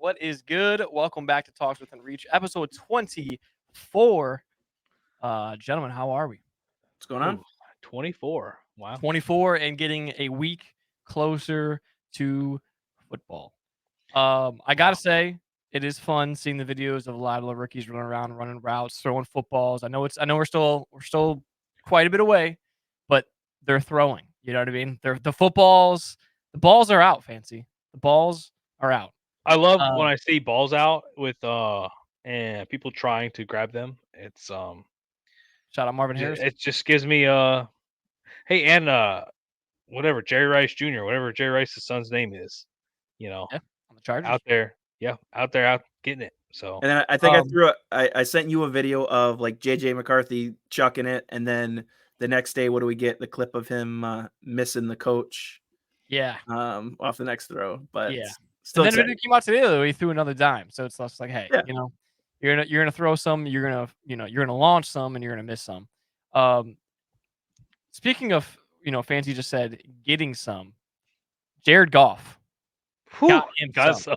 What is good? Welcome back to Talks Within Reach, episode 24. Gentlemen, how are we? What's going on? Ooh, 24. Wow. 24 and getting a week closer to football. I gotta say, it is fun seeing the videos of a lot of the rookies running around, running routes, throwing footballs. I know we're still quite a bit away, but they're throwing. You know what I mean? The balls are out, Fancy. The balls are out. I love when I see balls out with and people trying to grab them. It's Shout out Marvin Harris. It just gives me hey, and whatever Jerry Rice Jr., whatever Jerry Rice's son's name is, On the Chargers. out there getting it. So And then I think I sent you a video of like JJ McCarthy chucking it, and then the next day, what do we get? The clip of him missing the coach. Yeah. Off the next throw, but yeah. Still and then it came out today though. He threw another dime, so it's just like, hey, you're gonna throw some, you're gonna launch some, and you're gonna miss some. Speaking of, Fancy just said getting some. Jared Goff got him some.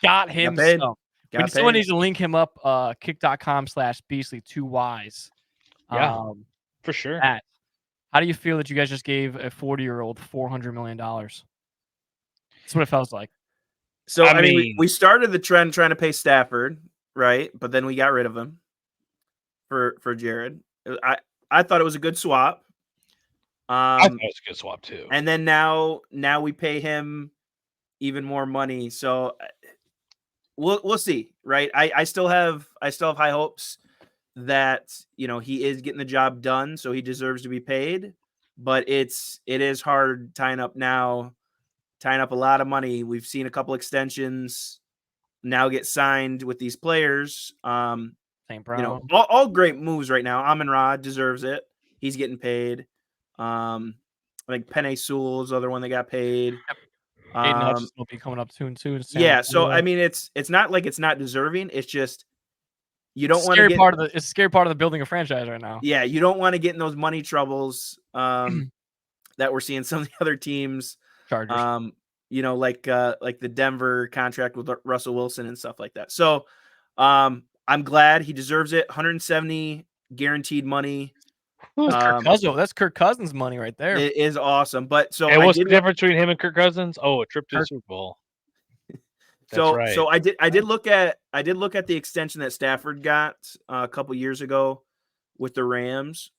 Got him some. Someone needs to link him up. Kick.com/Beasley 2Ys. Yeah, for sure. How do you feel that you guys just gave a 40-year-old $400 million? That's what it felt like. So I mean, we started the trend trying to pay Stafford, right? But then we got rid of him for Jared. I thought it was a good swap. I thought it was a good swap too. And then now we pay him even more money. So we'll see, right? I still have high hopes that he is getting the job done, so he deserves to be paid. But it is hard tying up a lot of money. We've seen a couple extensions now get signed with these players. St. Brown. All great moves right now. Amon-Ra deserves it. He's getting paid. I think Penei Sewell's the other one that got paid. Aiden Hutchinson will be coming up soon too. Yeah, so I mean, it's not like it's not deserving. It's just you don't want to get it's a scary part of the building a franchise right now. Yeah, you don't want to get in those money troubles that we're seeing some of the other teams. Chargers. Like the Denver contract with Russell Wilson and stuff like that. So I'm glad he deserves it. 170 guaranteed money. That's Kirk Cousins money right there. It is awesome. But so what's the difference between him and Kirk Cousins? Oh, a trip to the Super Bowl. So I did look at the extension that Stafford got a couple years ago with the Rams,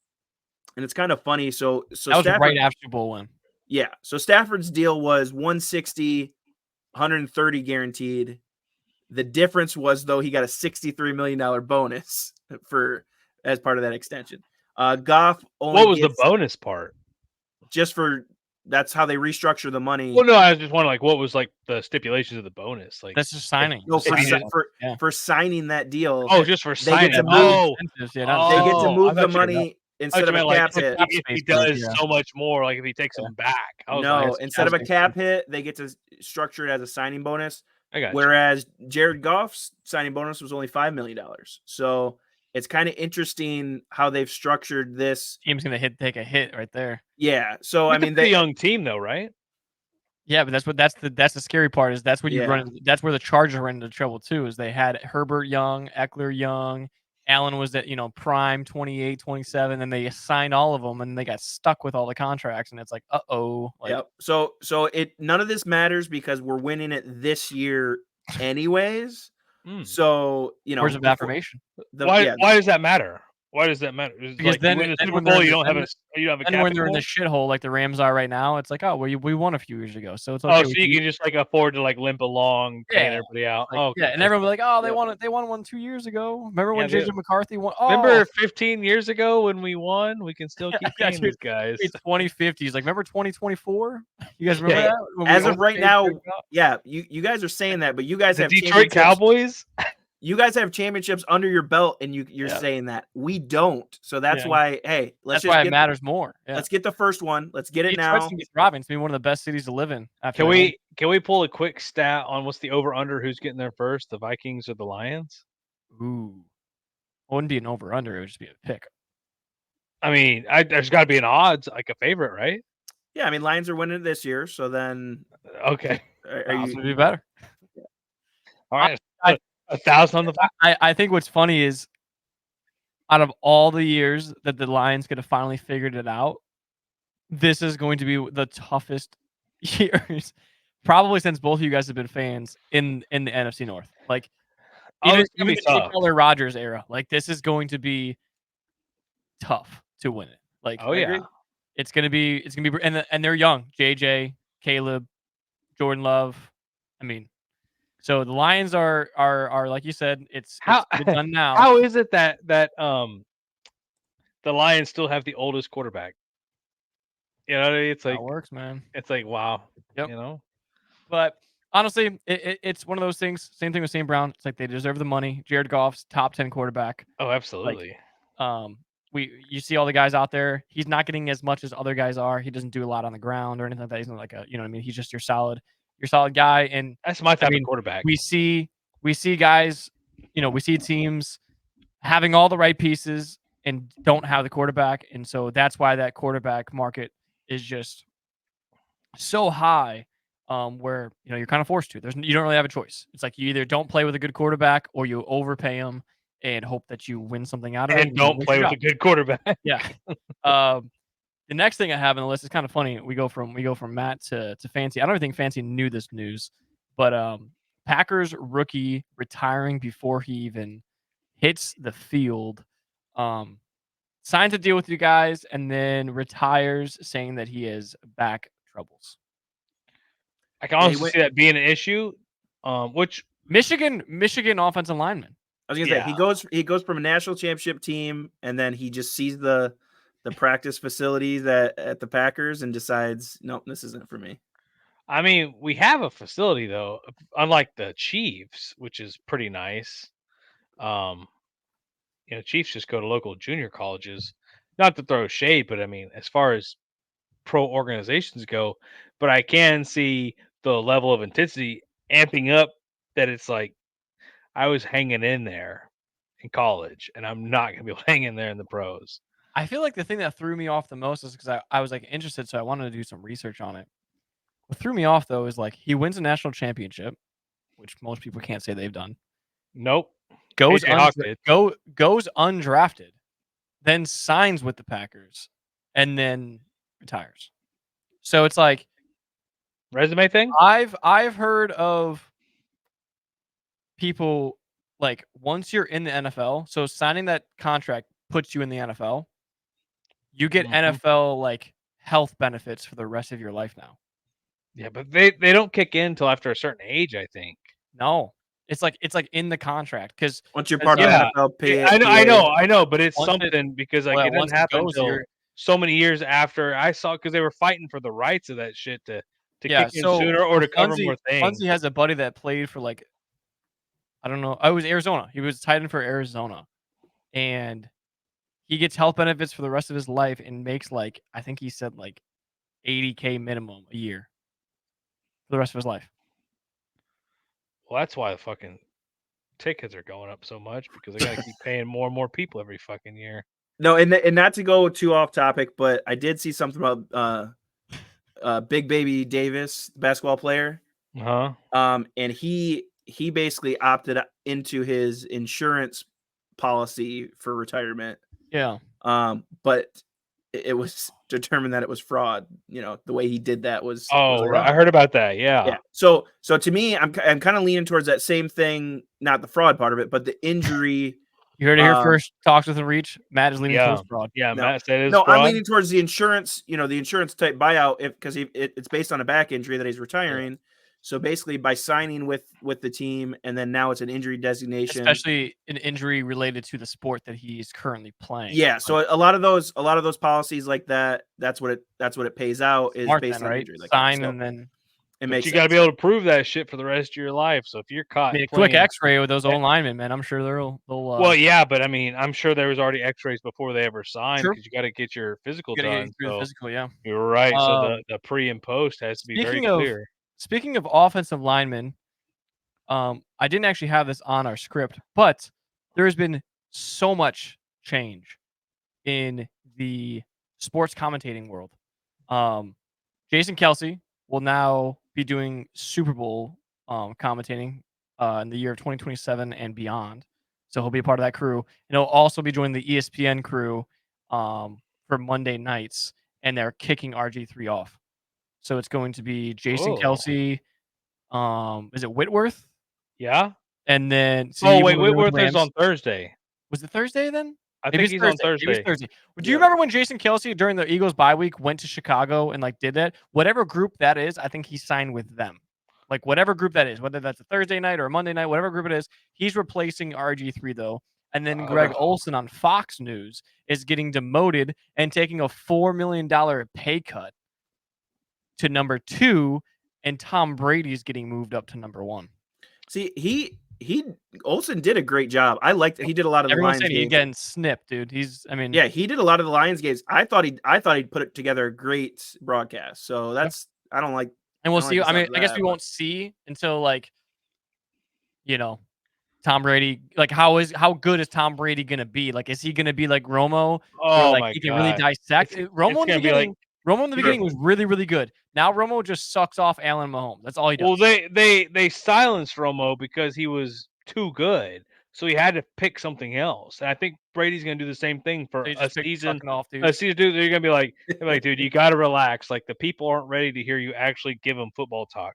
and it's kind of funny. So that was Stafford, right after Super Bowl win. Yeah. So Stafford's deal was 160, 130 guaranteed. The difference was though he got a $63 million bonus as part of that extension. Goff only. What was the bonus part? That's how they restructure the money. Well, no, I was just wondering, what was the stipulations of the bonus? That's just signing. No, for signing that deal. Oh, just for signing. They get to move the money instead of a cap hit. If he does so much more, like if he takes them back. Instead of a cap hit, they get to structure it as a signing bonus. Whereas Jared Goff's signing bonus was only $5 million. So it's kind of interesting how they've structured this. Team's gonna take a hit right there. Yeah. So I mean, they're a young team though, right? Yeah, but that's the scary part is that's where you run. That's where the Chargers run into trouble too. Is they had Herbert young, Eckler young, Allen was at prime 28, 27, and they signed all of them, and they got stuck with all the contracts, and it's like, Yep. So none of this matters because we're winning it this year, anyways. So words of affirmation. Why does that matter? Why does that matter? Because then in the Super Bowl, you don't have a cap. And when they're in the shithole like the Rams are right now, it's like, we won a few years ago, so it's okay. So you can just afford to limp along, paying everybody out. And everyone will be like, they won one 2 years ago. Remember when JJ McCarthy won? Remember 15 years ago when we won? We can still keep paying these guys. 2050s, remember 2024? You guys remember that? As of right now, you guys are saying that, but you guys have Detroit Cowboys. You guys have championships under your belt, and you're saying that we don't. So that's why. Hey, it matters more. Yeah. Let's get the first one. Let's get it now. It's thriving. It's been one of the best cities to live in. Can we pull a quick stat on what's the over under? Who's getting there first? The Vikings or the Lions? Ooh, it wouldn't be an over under. It would just be a pick. I mean, there's got to be an odds, like a favorite, right? Yeah, I mean, Lions are winning this year, so then okay, are you be better? All right, I- 1,000 on the. I think what's funny is out of all the years that the Lions could have finally figured it out, this is going to be the toughest years probably since both of you guys have been fans in the NFC North. Like Oh, it's even gonna be the Jay tough. Cutler Rogers era, like this is going to be tough to win it. Like Oh yeah. it's gonna be and they're young. JJ, Caleb, Jordan Love. I mean, so the Lions are like you said, it's How done now. how is it that the Lions still have the oldest quarterback? You know, it's That like works, man. it's like wow. Yep. You know, But honestly, it's one of those things. Same thing with St. Brown. It's like they deserve the money. Jared Goff's top 10 quarterback. oh absolutely. You see all the guys out there. He's not getting as much as other guys are. He doesn't do a lot on the ground or anything like that. He's not like a, you know what I mean? He's just your solid guy. And That's my type mean, of quarterback. we see guys, we see teams having all the right pieces and don't have the quarterback. And so that's why that quarterback market is just so high, where you're kind of forced to. You don't really have a choice. It's like you either don't play with a good quarterback or you overpay him and hope that you win something out of it. And don't play with a good quarterback. Yeah. The next thing I have on the list is kind of funny. We go from Matt to Fancy. I don't even think Fancy knew this news, but Packers rookie retiring before he even hits the field. Signs a deal with you guys and then retires, saying that he has back troubles. I can honestly see that being an issue. Which Michigan offensive lineman. I was gonna say he goes from a national championship team, and then he just sees the practice facilities at the Packers and decides, nope, this isn't for me. I mean, we have a facility though, unlike the Chiefs, which is pretty nice. Chiefs just go to local junior colleges. Not to throw shade, but I mean, as far as pro organizations go, but I can see the level of intensity amping up that it's like I was hanging in there in college and I'm not going to be able to hang in there in the pros. I feel like the thing that threw me off the most is because I was like interested, so I wanted to do some research on it. What threw me off though is like he wins a national championship, which most people can't say they've done. Nope. Goes goes undrafted, then signs with the Packers, and then retires. So it's like resume thing. I've heard of people like once you're in the NFL, so signing that contract puts you in the NFL. You get NFL like health benefits for the rest of your life now. Yeah, but they don't kick in until after a certain age, I think. No, it's like in the contract because once you're part of NFL pay. I know, but it's something because like it doesn't happen until so many years after I saw because they were fighting for the rights of that shit to kick in sooner or to cover more things. Funzy has a buddy that played for like I don't know. I was Arizona. He was tight end for Arizona, and he gets health benefits for the rest of his life and makes like I think he said like $80K minimum a year for the rest of his life. Well, that's why the fucking tickets are going up so much because they got to keep paying more and more people every fucking year. No, and not to go too off topic, but I did see something about Big Baby Davis, the basketball player. And he basically opted into his insurance policy for retirement. Yeah. But it was determined that it was fraud. The way he did that was. I heard about that. Yeah. So to me, I'm kind of leaning towards that same thing, not the fraud part of it, but the injury. You heard it here first. Talks with Reach. Matt is leaning towards fraud. Yeah, Matt said it is fraud. I'm leaning towards the insurance. The insurance type buyout because it's based on a back injury that he's retiring. Yeah. So basically, by signing with the team, and then now it's an injury designation, especially an injury related to the sport that he's currently playing. Yeah, so a lot of those policies like that, that's what it pays out is based on injury. Like sign and then it makes. You got to be able to prove that shit for the rest of your life. So if you're caught, a quick X-ray with those old linemen, man, I'm sure they'll. Well, yeah, but I mean, I'm sure there was already X-rays before they ever signed because you got to get your physical done. So physical, yeah, you're right. So the pre and post has to be very clear. Speaking of offensive linemen, I didn't actually have this on our script, but there has been so much change in the sports commentating world. Jason Kelce will now be doing Super Bowl commentating in the year of 2027 and beyond. So he'll be a part of that crew, and he'll also be joining the ESPN crew for Monday nights, and they're kicking RG3 off. So it's going to be Jason Oh. Kelsey. Is it Whitworth? Yeah. And then Oh wait, Whitworth is on Thursday. Was it Thursday then? I Maybe think it's he's on Thursday. Maybe Thursday. it's Thursday. Do you Yep. remember when Jason Kelsey during the Eagles bye week went to Chicago and like did that? Whatever group that is, I think he signed with them. Like whatever group that is, whether that's a Thursday night or a Monday night, whatever group it is, he's replacing RG3 though. And then Greg Olson on Fox News is getting demoted and taking a $4 million pay cut to number 2, and Tom Brady's getting moved up to number 1. See, Olsen did a great job. I liked it. He did a lot of the Everyone's Lions saying he's games. getting snipped, dude. Yeah, he did a lot of the Lions games. I thought he'd put it together a great broadcast. So that's I don't like. And we'll I don't see. like I the mean, sound I of guess that, we but- won't see until like, Tom Brady. Like, how good is Tom Brady gonna be? Like, is he gonna be like Romo? Where, Oh like my he can really god. dissect. Romo in the gonna be like- beginning. Romo in the beginning was really, really good. Now Romo just sucks off Allen Mahomes. That's all he does. Well, they silenced Romo because he was too good, so he had to pick something else. And I think Brady's gonna do the same thing for They a just pick season. sucking off, dude. A season, dude, they're gonna be like, dude, you gotta relax. Like the people aren't ready to hear you actually give them football talk.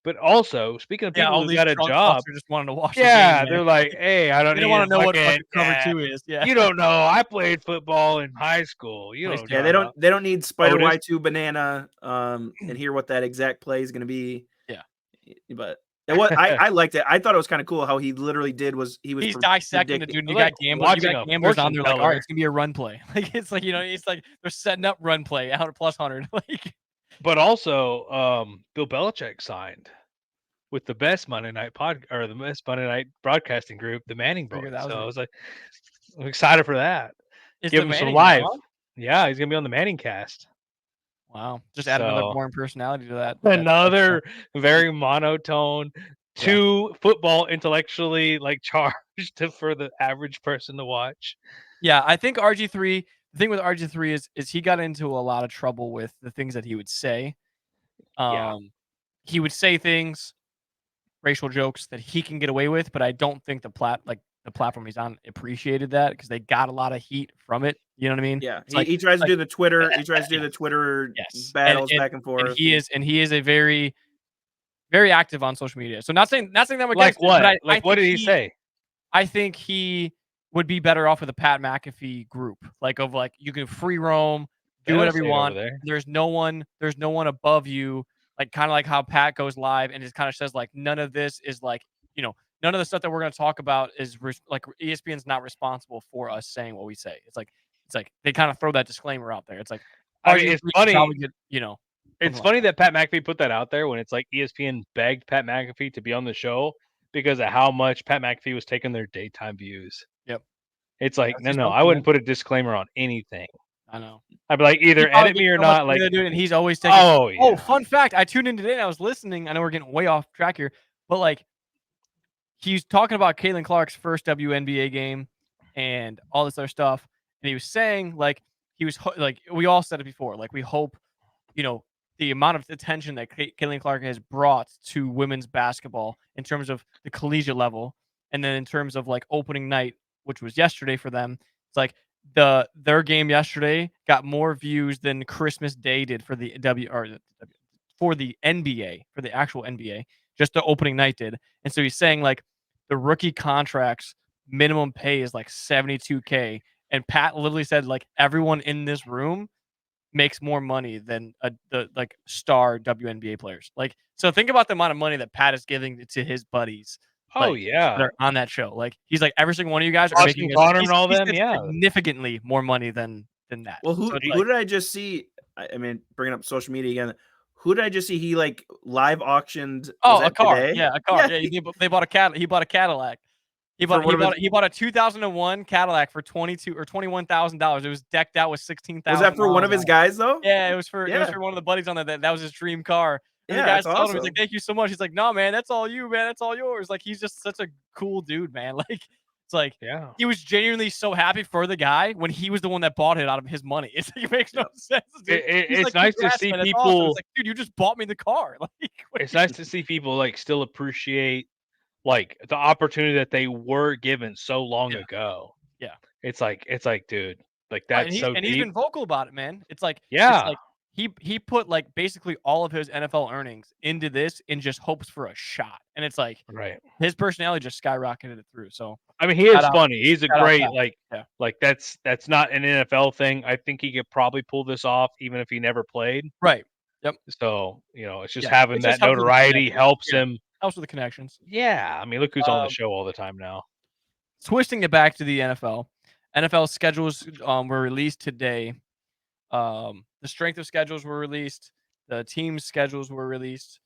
But also, speaking of people all who these got a drunk job, fucks are just wanting to watch. yeah, the game, they're man. like, hey, I don't They need don't want to know what fucking- fucking cover yeah, 2 is. Yeah. You don't know. I played football in high school. You Nice don't. job. know. They don't need Spider Otis. Y2 banana and hear what that exact play is going to be. Yeah. But I liked it. I thought it was kind of cool how he literally He's dissecting the predicting- dude. You like got gamblers. You watching got a gamblers on there. Like, all fortune right, it's gonna be a run play. Like it's like it's like they're setting up run play out plus 100. Like But also, Bill Belichick signed with the best Monday night the best Monday night broadcasting group, the Manning Figured Boys. that was So it. I was like, I'm excited for that. it's Give the him some Manning live. now, huh? Yeah, he's gonna be on the Manning cast. Wow, just add another So- boring personality to that. Another very monotone, too football intellectually like charged for the average person to watch. Yeah, I think RG3. The thing with RG3 is he got into a lot of trouble with the things that he would say. Yeah. He would say things, racial jokes that he can get away with, but I don't think the platform he's on appreciated that because they got a lot of heat from it. You know what I mean? Yeah, It's like- he tries to like- do the Twitter. He tries to do the Twitter Yes. battles And- back and forth. And he is a very, very active on social media. So not saying that I'm Like against it, what? but I What think did he say? I think he would be better off with a Pat McAfee group, like you can free roam, They do let whatever us you say it over want. there. There's no one above you, like kind of like how Pat goes live and just kind of says like none of this is like none of the stuff that we're going to talk about is like ESPN's not responsible for us saying what we say. It's like they kind of throw that disclaimer out there. It's like I mean, RG3 it's could funny. probably get, It's something funny that Pat McAfee put that out there when it's like ESPN begged Pat McAfee to be on the show because of how much Pat McAfee was taking their daytime views. Yep. It's like, That's no, just I something, wouldn't man. put a disclaimer on anything. I know. I'd be like, either He probably edit me gets or so much not. money Like, to do it, and he's always taking. oh yeah. Oh, fun fact! I tuned in today and I was listening. I know we're getting way off track here, but like, he's talking about Caitlin Clark's first WNBA game and all this other stuff, and he was saying like like we all said it before. Like we hope, the amount of attention that Caitlin Clark has brought to women's basketball in terms of the collegiate level, and then in terms of like opening night, which was yesterday for them. It's like their game yesterday got more views than Christmas Day did for the for the NBA, for the actual NBA. Just the opening night did. And so he's saying like the rookie contracts minimum pay is like $72K. And Pat literally said like everyone in this room makes more money than the like star WNBA players. Like, so think about the amount of money that Pat is giving to his buddies. Oh like, yeah. that are on that show. Like he's like every single one of you guys are Austin making Connor and he's- all he them, said yeah. significantly more money than that. Well, So it's who did I just see? I mean, bringing up social media again. Who did I just see? He like live auctioned. Oh, was a that car. today? Yeah, a car. Yeah. Yeah, they bought a Cadillac. He bought a Cadillac. He bought a 2001 Cadillac for $22,000 or $21,000. It was decked out with 16,000. Was that for one of his guys though? Yeah, it was for Yeah. one of the buddies on that was his dream car. And Yeah, the guys that's told him, he's awesome. like, "Thank you so much." He's like, "No, man, that's all you, man. That's all yours." Like he's just such a cool dude, man. Like it's like Yeah. he was genuinely so happy for the guy when he was the one that bought it out of his money. It's like, it makes no sense. Dude. He's It's like, nice to "Congrats, see man, that's people. awesome." It's like, dude, you just bought me the car. Like, what It's are you nice to see people like still appreciate like the opportunity that they were given so long Yeah. ago. Yeah. It's like, dude, like And that's so he's deep. been vocal about it, man. It's Yeah, like he put like basically all of his NFL earnings into this in just hopes for a shot. And it's like right. his personality just skyrocketed it through. So I mean, he shout is out, funny. He's a shout out great Pat. Yeah. like that's not an NFL thing. I think he could probably pull this off even if he never played. Right. Yep. So, it's just Yeah. having It just that helps with the notoriety connections. helps Yeah. him. Helps with the connections. Yeah, I mean, look who's on the Um, show all the time now. Twisting it back to the NFL. NFL schedules were released today. The strength of schedules were released. The team schedules were released.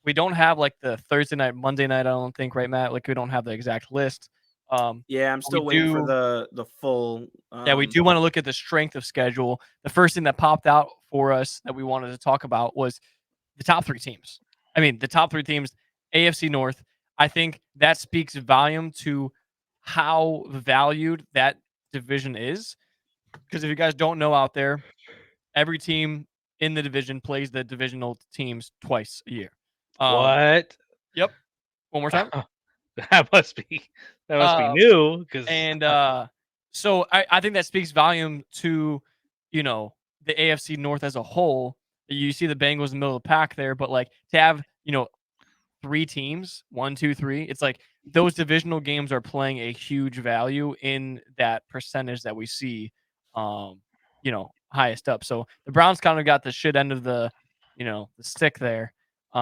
We don't have like the Thursday night, Monday night. I don't think, right, Matt? Like we don't have the exact list. Yeah, I'm But we still waiting for do. the full. Yeah, we do want to look at the strength of schedule. The first thing that popped out for us that we wanted to talk about was the top 3 teams. I mean, the top 3 teams, AFC North. I think that speaks volume to how valued that division is. Because if you guys don't know out there, every team in the division plays the divisional teams twice a year. What? Yep. One more time. that must be Um, new because And so I think that speaks volume to, the AFC North as a whole. You see the Bengals in the middle of the pack there, but like to have, 3 teams, 1, 2, 3, it's like those divisional games are playing a huge value in that percentage that we see, highest up. So the Browns kind of got the shit end of the, the stick there. But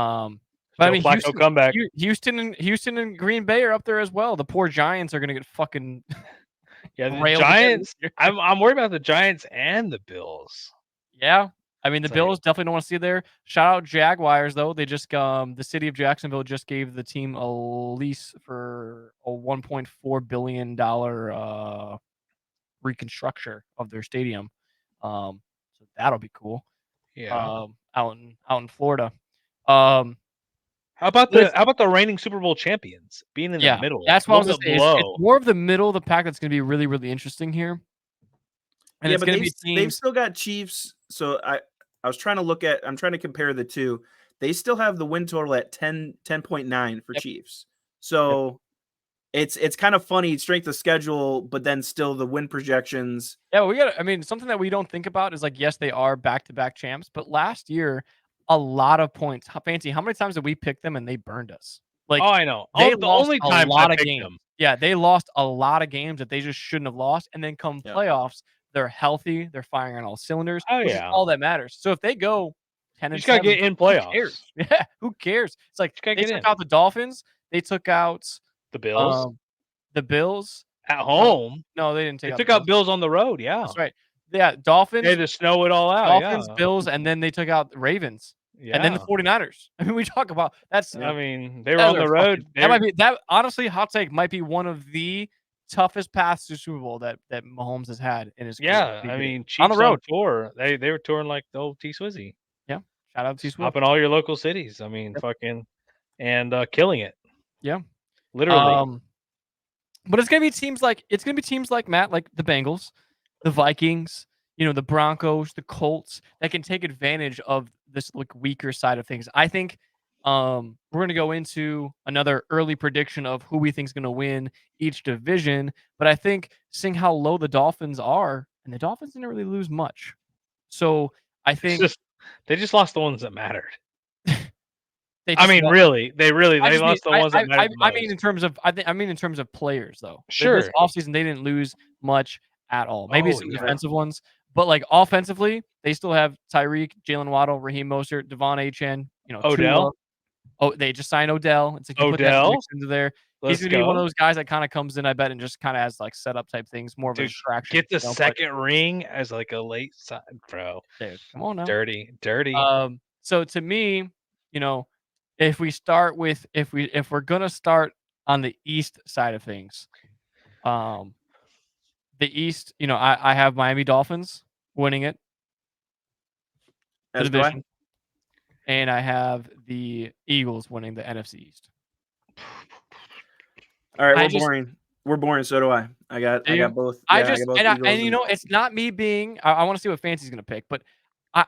I Joe mean, Flacco comeback. Houston and Green Bay are up there as well. The poor Giants are gonna get fucking Yeah, the railed again this Giants. year. I'm worried about the Giants and the Bills. Yeah, I mean the It's like- Bills definitely don't want to see there. Shout out Jaguars though. They just the city of Jacksonville just gave the team a lease for a $1.4 billion reconstruction of their stadium. So that'll be cool. Yeah. Out in Florida. Um, How about but it's the reigning Super Bowl champions being in the Yeah, middle? that's a what I was little gonna bit say. It's below. more of the middle of the pack that's gonna be really, really interesting here. And yeah, it's but gonna be they've teams. still got Chiefs. So I was trying to look at. I'm trying to compare the two. They still have the win total at 10.9 for Yep. Chiefs. So it's kind of funny strength of schedule, but then still the win projections. Yeah, we got. I mean, something that we don't think about is like, yes, they are back-to-back champs, but last year, a lot of points. Fancy, how many times did we pick them and they burned us? Like Oh, I know. they The lost only a times I lot of picked games. them. Yeah, they lost a lot of games that they just shouldn't have lost. And then come Yeah. playoffs, they're healthy, they're firing on all cylinders, Oh, which is yeah. all that matters. So if they go 10 You and just gotta 7, get in who playoffs. cares? Yeah, who cares? It's like Just gotta they get took in. out the Dolphins, they took out The Bills the Bills. at home. No, they didn't They take out took the out Bills. Bills on the road. Yeah. That's right. Yeah, They Dolphins, had to snow it all out. Dolphins, Yeah. Bills, and then they took out the Ravens. Yeah. And then the 49ers. I mean, we talk about that's I mean, they were that on the are road. fucking- that might be that honestly, hot take might be one of the toughest paths to Super Bowl that Mahomes has had in his career. Yeah, He I did it. mean, Chiefs on the road. tour. They were touring like the old T Swizzy, Yeah. Shout out to Swift. stopping all your local cities. I mean, Yep. fucking and killing it. Yeah. Literally. But it's gonna be teams like Matt, like the Bengals, the Vikings, the Broncos, the Colts that can take advantage of this like weaker side of things. I think we're gonna go into another early prediction of who we think is gonna win each division. But I think seeing how low the Dolphins are, and the Dolphins didn't really lose much. So I It's think just they just lost the ones that mattered. they I just mean, lost- really, they I lost the ones that mattered. I mean in terms of in terms of players though. This Sure. offseason they didn't lose much at all. Maybe Oh, some yeah. defensive ones, but like offensively, they still have Tyreek, Jalen Waddle, Raheem Mostert, Devon Achane, Odell? Tua. Oh, they just signed Odell. It's like you put that Odell? mix into there. Let's He's gonna be one of go. those guys that kind of comes in, I bet, and just kind of has like setup type things, more of a Dude, distraction. Get the but- second ring as like a late side, bro. Dude, come on now. Dirty. So to me, if we start with if we're gonna start on the east side of things, the East, I have Miami Dolphins winning it, the As do I. division, and I have the Eagles winning the NFC East. All right, I we're just- boring. We're boring. So do I. I got Do you? both. I yeah, just got both and Eagles it's not me being. I want to see what Fancy's gonna pick, but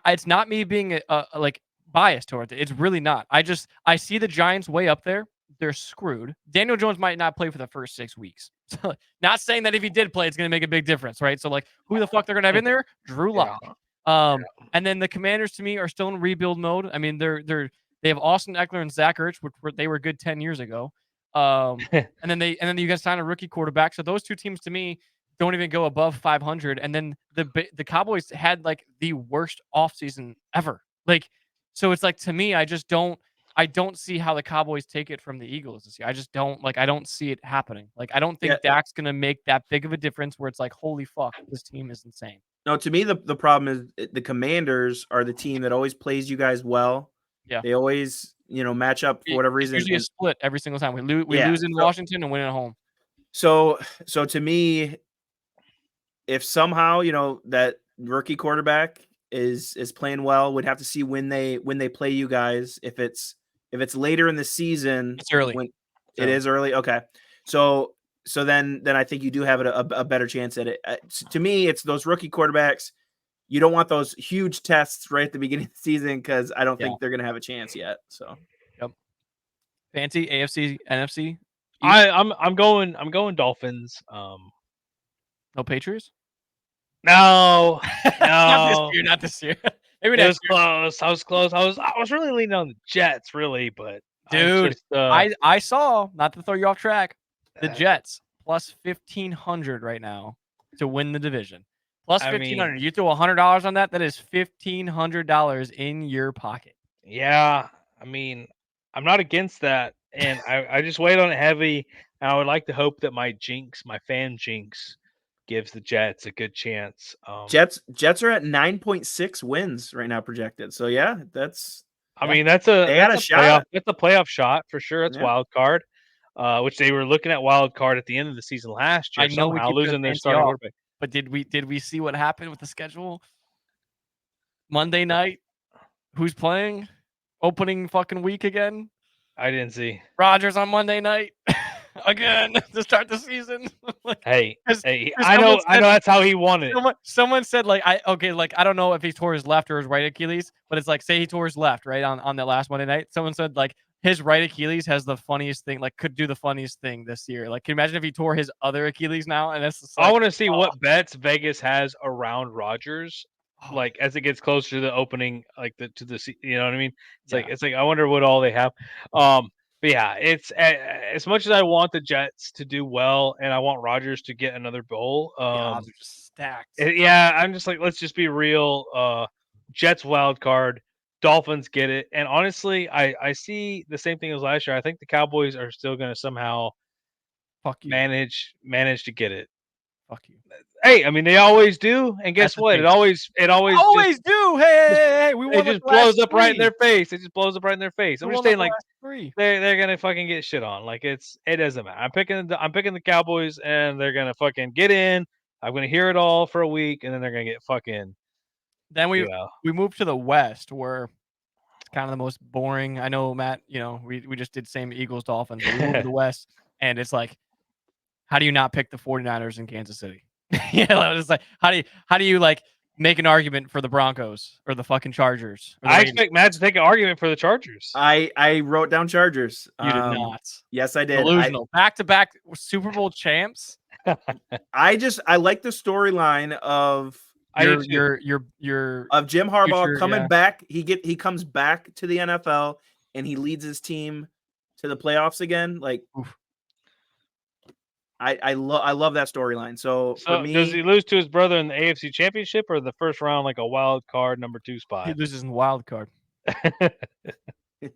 it's not me being like biased towards it. It's really not. I see the Giants way up there. they're screwed. Daniel Jones might not play for the first 6 weeks. So, not saying that if he did play, it's going to make a big difference, right? So, like, who the fuck they're going to have in there? Drew Yeah. Lock. And then the Commanders to me are still in rebuild mode. I mean, they have Austin Eckler and Zach Ertz, they were good 10 years ago. And then you guys signed a rookie quarterback. So those two teams to me don't even go above 500. And then the Cowboys had like the worst offseason ever. Like, so it's like, to me, I don't see how the Cowboys take it from the Eagles this year. I just don't I don't see it happening. Like, I don't think Dak's gonna make that big of a difference where it's like, holy fuck, this team is insane. No, to me, the problem is the Commanders are the team that always plays you guys well. Yeah. They always, match up for whatever It's reason. usually a split every single time. We lose in Washington and win at home. So to me, if somehow, that rookie quarterback is playing well, would have to see when they play you guys. If it's later in the season, It's early. It is early. Okay. So then I think you do have a better chance at it. To me, it's those rookie quarterbacks. You don't want those huge tests right at the beginning of the season because I don't think they're going to have a chance yet. So, yep. Fancy AFC, NFC. I'm going Dolphins. No Patriots. No, Not this year. Maybe it was close. I was close. I was really leaning on the Jets, really, but dude, I saw, not to throw you off track, the Jets plus 1,500 right now to win the division. Plus 1,500. You throw $100 on that. That is $1,500 in your pocket. Yeah, I mean, I'm not against that, and I just weighed on it heavy. And I would like to hope that my fan jinx, gives the Jets a good chance. Jets are at 9.6 wins right now projected. So yeah, that's. I mean, that's a shot. That's a playoff shot for sure. It's wild card, which they were looking at wild card at the end of the season last year. I know somehow losing their starting quarterback. But did we see what happened with the schedule? Monday night, who's playing? Opening fucking week again. I didn't see Rodgers on Monday night again to start the season. I know that's how he wanted it. Someone said I don't know if he tore his left or his right Achilles, but it's like, say he tore his left right on that last Monday night. Someone said his right Achilles has the funniest thing, could do the funniest thing this year. Can you imagine if he tore his other Achilles now? And it's just I want to see what bets Vegas has around Rodgers. As it gets closer to the opening, you know what I mean? It's like I wonder what all they have. But yeah, it's as much as I want the Jets to do well and I want Rodgers to get another bowl. They're just stacked. I'm just let's just be real. Jets wild card, Dolphins get it, and honestly, I see the same thing as last year. I think the Cowboys are still going to somehow manage to get it. Fuck you. Hey, I mean they always do, and guess what? It always do. Hey, we it just blows up right in their face. It just blows up right in their face. I'm just saying, they're gonna fucking get shit on. It doesn't matter. I'm picking the Cowboys, and they're gonna fucking get in. I'm gonna hear it all for a week, and then they're gonna get fucking. Then we move to the West, where it's kind of the most boring. I know, Matt. We just did same Eagles Dolphins. But we move to the West, and it's like, how do you not pick the 49ers in Kansas City? It's like, how do you make an argument for the Broncos or the fucking Chargers? I expect Matt to take an argument for the Chargers. I wrote down Chargers. You did not. Yes, I did. Delusional. Back-to-back Super Bowl champs. I like the storyline of of Jim Harbaugh coming back. He comes back to the NFL and he leads his team to the playoffs again. Oof. I love that storyline. So for me, does he lose to his brother in the AFC Championship or the first round, a wild card number 2 spot? He loses in wild card,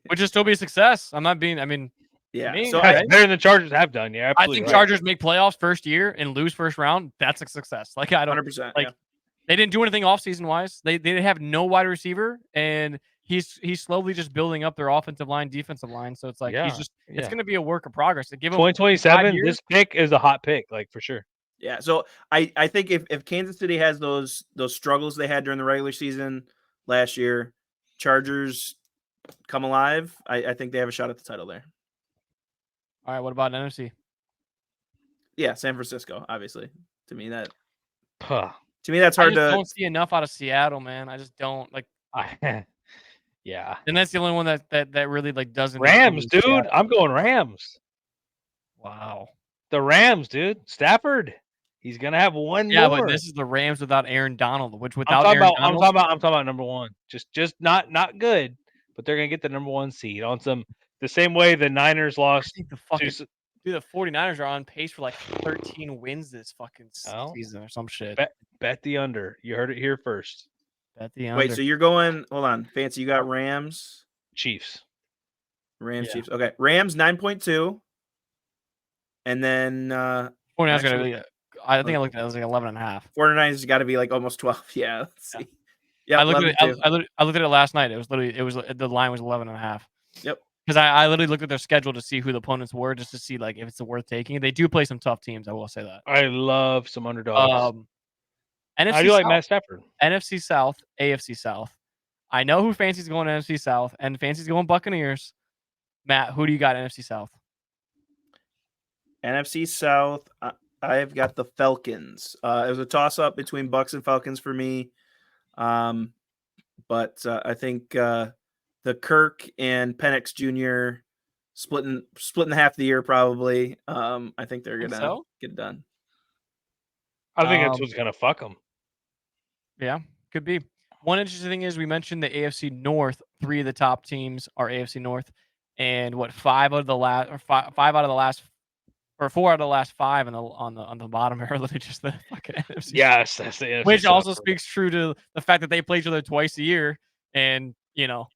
which will still be a success. I'm not being. I mean, yeah. So better than the Chargers have done. Yeah, I think Chargers make playoffs first year and lose first round. That's a success. I don't 100%. They didn't do anything offseason wise. They have no wide receiver, and he's slowly just building up their offensive line, defensive line. So it's it's going to be a work of progress. To give 2027, this pick is a hot pick, for sure. Yeah. So I think if Kansas City has those struggles they had during the regular season last year, Chargers come alive. I think they have a shot at the title there. All right. What about NFC? Yeah, San Francisco. Obviously, to me that's hard to. I don't see enough out of Seattle, man. I just don't Yeah. And that's the only one that really like doesn't. Rams, dude. Yeah. I'm going Rams. Wow. The Rams, dude. Stafford. He's gonna have one Yeah, more. but this is the Rams without Aaron Donald, which I'm without talking Aaron about. Donald, I'm talking about number one. Just not good, but they're gonna get the number one seed on some the same way the Niners I lost think to. the 49ers are on pace for like 13 wins this fucking Oh, season or some shit. bet the under. You heard it here first. Bet the under. Wait, so you're going? Hold on, Fancy. You got Rams, Chiefs. Yeah. Chiefs. Okay, Rams 9.2, and then 49ers actually, gonna be. I think I looked at it. It was like 11.5. 49ers got to be like almost 12. Yeah, let's Yeah. see. Yeah, I looked at it. 11-2. I looked at it last night. It was the line was 11.5. Yep. Because I literally looked at their schedule to see who the opponents were, just to see like if it's worth taking. They do play some tough teams. I will say that. I love some underdogs. NFC I do like South, Matt Stafford. NFC South, AFC South. I know who Fancy's going to NFC South, and Fancy's going Buccaneers. Matt, who do you got NFC South? NFC South. I've got the Falcons. It was a toss up between Bucks and Falcons for me, but I think the Kirk and Penix Jr. splitting half the year probably. I think they're gonna get it done. I think that's what's gonna fuck them. Yeah, could be. One interesting thing is we mentioned the AFC North. 3 of the top teams are AFC North, and 4 out of the last 5 on the bottom are literally just the fucking NFC. Yes, that's the NFC Which South. also speaks true to the fact that they play each other twice a year, and so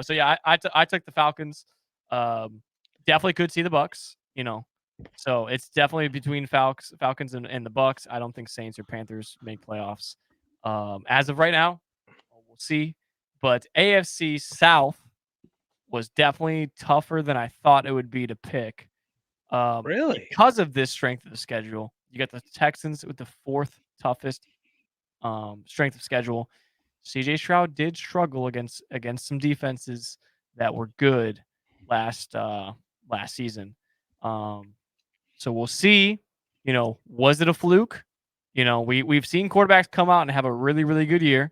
yeah, I took the Falcons. Definitely could see the Bucks. So it's definitely between Falcons and the Bucks. I don't think Saints or Panthers make playoffs. As of right now, we'll see. But AFC South was definitely tougher than I thought it would be to pick. Really? Because of this strength of the schedule. You got the Texans with the 4th toughest strength of schedule. CJ Stroud did struggle against some defenses that were good last season. So we'll see. Was it a fluke? We've seen quarterbacks come out and have a really, really good year,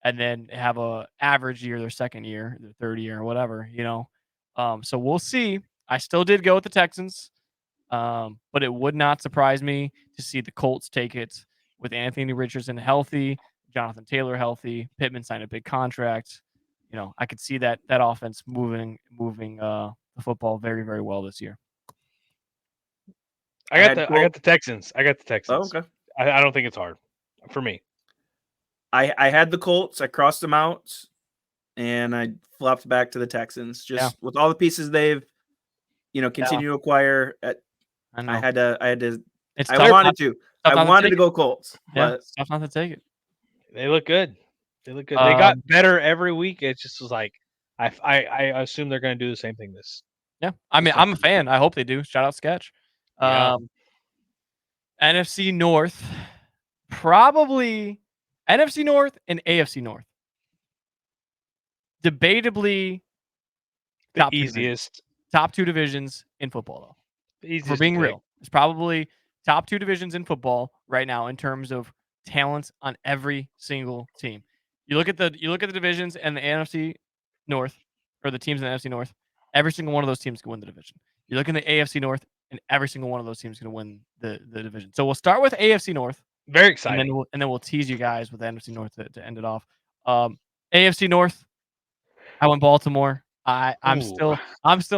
and then have a average year their second year, their third year, or whatever. So we'll see. I still did go with the Texans, but it would not surprise me to see the Colts take it with Anthony Richardson healthy, Jonathan Taylor healthy, Pittman signed a big contract. I could see that offense moving the football very, very well this year. I got the Texans. I got the Texans. Oh, okay. I don't think it's hard for me. I had the Colts. I crossed them out, and I flopped back to the Texans. Just with all the pieces they've, continue to acquire. I had to. I wanted to go Colts. Yeah, it's tough not to take it. They look good. They got better every week. It just was like I assume they're going to do the same thing this. Yeah, I mean, I'm a fan. I hope they do. Shout out Sketch. Yeah. NFC North, probably NFC North and AFC North. Debatably, the easiest. Top 2 divisions in football, though. For being real, it's probably top 2 divisions in football right now in terms of talent on every single team. You look at the divisions and the NFC North, or the teams in the NFC North. Every single one of those teams can win the division. You look in the AFC North, and every single one of those teams is going to win the division. So we'll start with AFC North. Very exciting. And then we'll tease you guys with the NFC North to end it off. AFC North, I went Baltimore. I'm still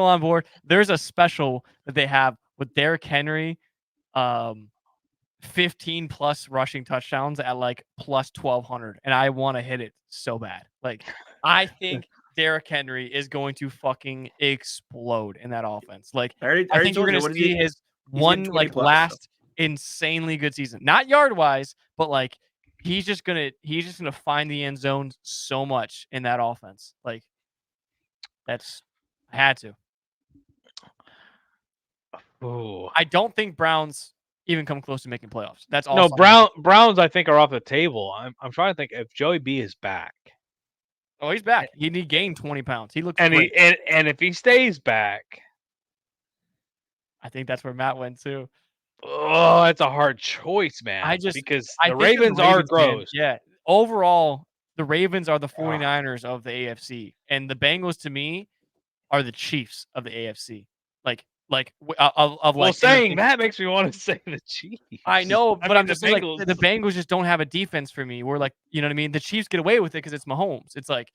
on board. There's a special that they have with Derrick Henry, 15 plus rushing touchdowns at like plus 1,200, and I want to hit it so bad. Like, I think Derrick Henry is going to fucking explode in that offense. Like, I think you're going to see his last insanely good season, not yard wise, but like he's just gonna find the end zone so much in that offense. Like, I had to. Ooh. I don't think Browns even come close to making playoffs. That's all. No, Browns I think are off the table. I'm trying to think if Joey B is back. Oh, he's back. He gained 20 pounds. He looks great. And if he stays back, I think that's where Matt went too. Oh, that's a hard choice, man. Because the Ravens are gross. Man. Yeah. Overall, the Ravens are the 49ers of the AFC, and the Bengals to me are the Chiefs of the AFC. Of Well, like saying that makes me want to say the Chiefs. I know, but I'm the just saying like Bengals. the Bengals just don't have a defense for me. We're like, you know what I mean? The Chiefs get away with it because it's Mahomes. It's like,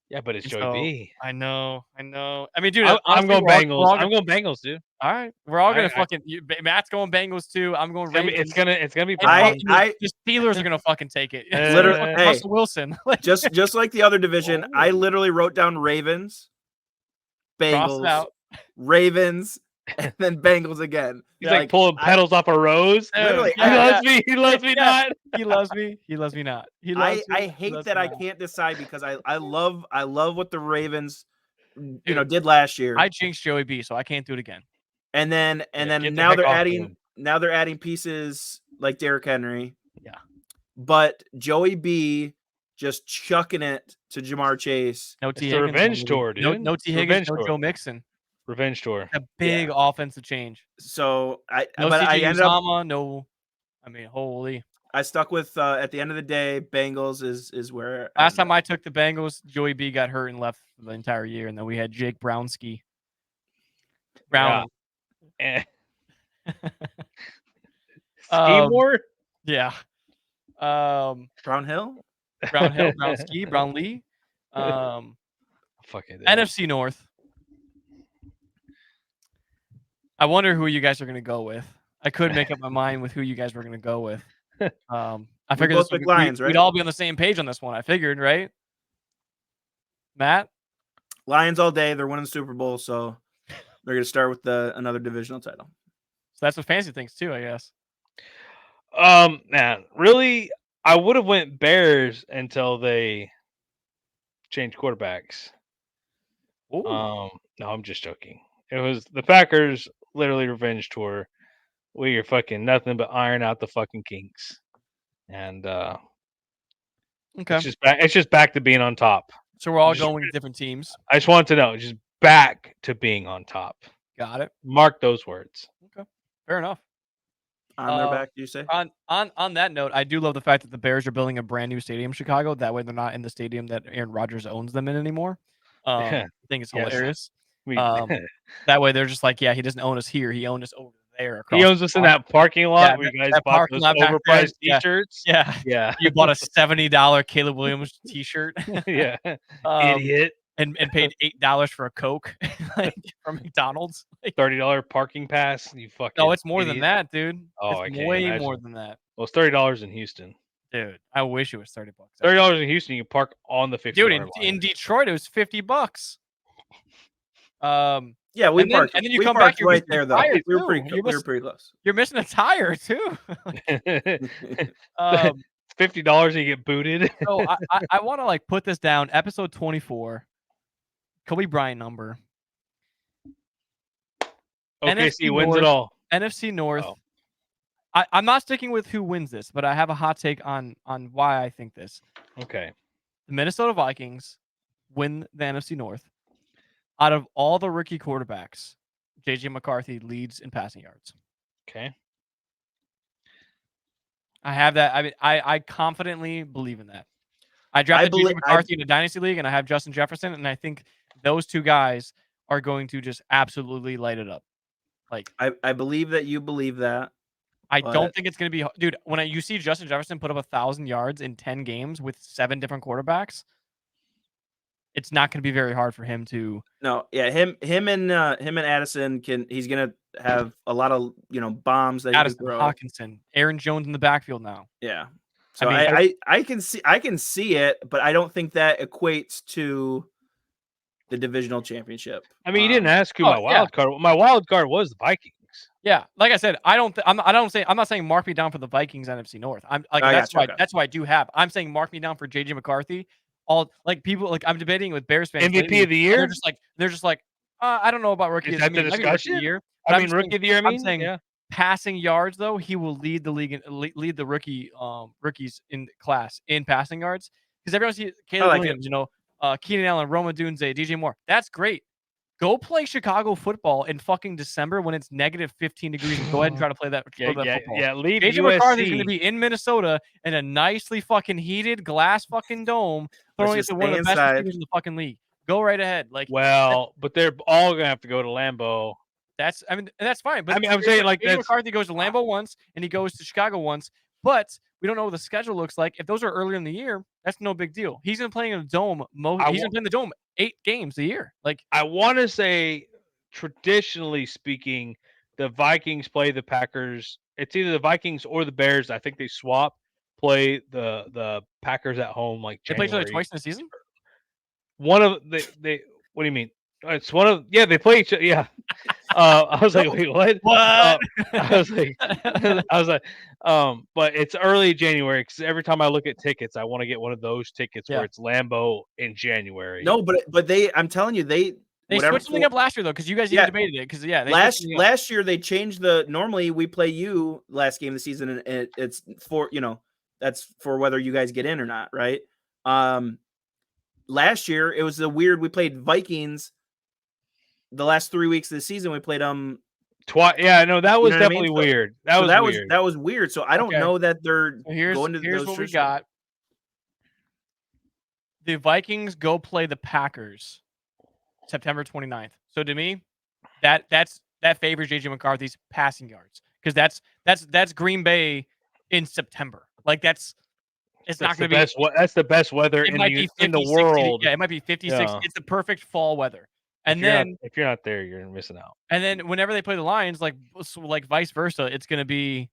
Yeah, but it's and Joey so B. I know. I mean, dude, I'm honestly, going we're all Bengals. gonna, I'm going Bengals, dude. all right, we're all gonna I- fucking. Matt's going Bengals too. I'm going Ravens. It's gonna be. And I- Browns. the Steelers are gonna fucking take it. Literally, Fucking hey. Russell Wilson. Like, just like the other division, I Oh. literally wrote down Ravens, cross it Bengals, out. Ravens, and then Bengals again. He's Yeah, like pulling petals off a rose. Literally, Yeah, he yeah. loves me. He loves me Yeah. not. He loves me. He loves me not. He loves me. I he hate loves that me I not. can't decide because I love what the Ravens Dude, did last year. I jinxed Joey B, so I can't do it again. and then Yeah, get the now heck they're off of adding him. pieces like Derrick Henry. Yeah. But Joey B just chucking it to Jamar Chase. No It's T. the Higgins. revenge baby. tour, dude. No It's T. the Higgins. revenge No tour. Joe Mixon. Revenge tour. A big offensive change. So No but I CJ ended up Uzomah. No. I mean, holy. I stuck with at the end of the day, Bengals is where Last time I took the Bengals, Joey B got hurt and left for the entire year, and then we had Jake Brownski. Brown. Eh. Um, Skimore? Yeah. Brown Hill. Brown Hill, Brownski, Brown Lee. Fucking NFC North. I wonder who you guys are going to go with. I couldn't make up my mind with who you guys were going to go with. I figured both picked Lions, we'd right? all be on the same page on this one. I figured, right? Matt? Lions all day. They're winning the Super Bowl, so they're gonna start with another divisional title. So that's what Fancy thinks too, I guess. Man, really, I would have went Bears until they changed quarterbacks. Ooh. No, I'm just joking. It was the Packers literally revenge tour. We are fucking nothing but iron out the fucking kinks. And Okay. it's just back to being on top. So we're all just- going with different teams. I just want to know, just back to being on top. Got it. Mark those words. Fair enough. On their back, you say? On that note, I do love the fact that the Bears are building a brand new stadium in Chicago. That way, they're not in the stadium that Aaron Rodgers owns them in anymore. I think it's Yes. hilarious. We, That way, they're just like, yeah, he doesn't own us here. He owned us over there. he owns us in that parking lot Yeah, where you guys that bought parking those lot back there, overpriced yeah. t-shirts. Yeah, Yeah. you bought a $70 Caleb Williams T-shirt. Yeah. um, Idiot. and paid $8 for a Coke like, from McDonald's. Like, $30 parking pass. You fucking. no, it's more than idiot. that, dude. Oh, I It's can't way imagine. more than that, Well, it's $30 in Houston. dude. I wish it was $30. $30 in Houston, you can park on the 50 Dude, yard line. in Detroit, it was $50. Yeah, we and then- parked. and then you we come parked back, you're right missing there, a though. tire, We were too. pretty. You're We were missing- pretty close. You're missing a tire too. Um, $50 and you get booted. so I want to like put this down. Episode 24, Kobe Bryant number. OKC wins North. it all. NFC North. Oh. I'm not sticking with who wins this, but I have a hot take on why I think this. Okay. The Minnesota Vikings win the NFC North. Out of all the rookie quarterbacks, JJ McCarthy leads in passing yards. Okay. I have that. I mean, I confidently believe in that. I drafted JJ McCarthy in a dynasty league, and I have Justin Jefferson, and I think those two guys are going to just absolutely light it up. Like, I believe that you believe that. I But- don't think it's going to be, dude. When you see Justin Jefferson put up 1,000 yards in 10 games with 7 different quarterbacks, it's not going to be very hard for him to. No, yeah, him and Addison he's gonna have a lot of bombs that he Addison, can throw. Hawkinson, Aaron Jones in the backfield now. Yeah. So mean, I can see it, but I don't think that equates to the divisional championship. I mean, you didn't ask who oh, my wild card. My wild card was the Vikings. Yeah, like I said, I'm not saying mark me down for the Vikings NFC North. I'm like I that's gotcha, why okay. that's why I do have. I'm saying mark me down for JJ McCarthy. All like people like I'm debating with Bears fans. MVP lately, of the and year? They're just like I don't know about rookie. Is of the that the maybe rookie of the discussion? year. But I I'm mean, just rookie saying- of the year. I I'm mean, saying yeah. passing yards though, he will lead the league and lead the rookies in class in passing yards because everyone sees Caleb like it. Williams, Keenan Allen, Roma Dunze, DJ Moore. That's great. Go play Chicago football in fucking December when it's negative 15 degrees and go ahead and try to play that, Yeah, that football. yeah. Leave JJ McCarthy is going to USC. be in Minnesota in a nicely fucking heated glass fucking dome, Let's throwing it just to one of stay the best inside. receivers in the fucking league. Go right ahead. Like Well, but they're all gonna have to go to Lambeau. that's, I mean, and that's fine. But I mean, I'm saying like JJ that's McCarthy goes to Lambeau once and he goes to Chicago once, but we don't know what the schedule looks like. If those are earlier in the year, that's no big deal. He's gonna play in a dome. He's gonna play in the dome 8 games a year. Like I want to say, traditionally speaking, the Vikings play the Packers. It's either the Vikings or the Bears. I think they swap play the Packers at home like they play each other January. twice in a season. One of they. What do you mean? It's one of they play each other. Yeah. I was like, wait, what? What? I was like, but it's early January because every time I look at tickets, I want to get one of those tickets Yeah. where it's Lambeau in January. No, but I'm telling you, They switched something up last year though, because you guys even debated it. Because they last year they changed normally we play you last game of the season, and it's for that's for whether you guys get in or not, right? Last year it was we played Vikings. The last 3 weeks of the season we played twice. Yeah, no, that was definitely I mean? weird. That was weird. So I don't know that they're going to here's those what we got. The Vikings go play the Packers September 29th. So to me, that favors JJ McCarthy's passing yards, because that's Green Bay in September. Like it's not going to be that's the best weather in the world. Yeah, it might be 56. Yeah. It's the perfect fall weather. And if you're not there, you're missing out. And then whenever they play the Lions, like vice versa, it's going to be,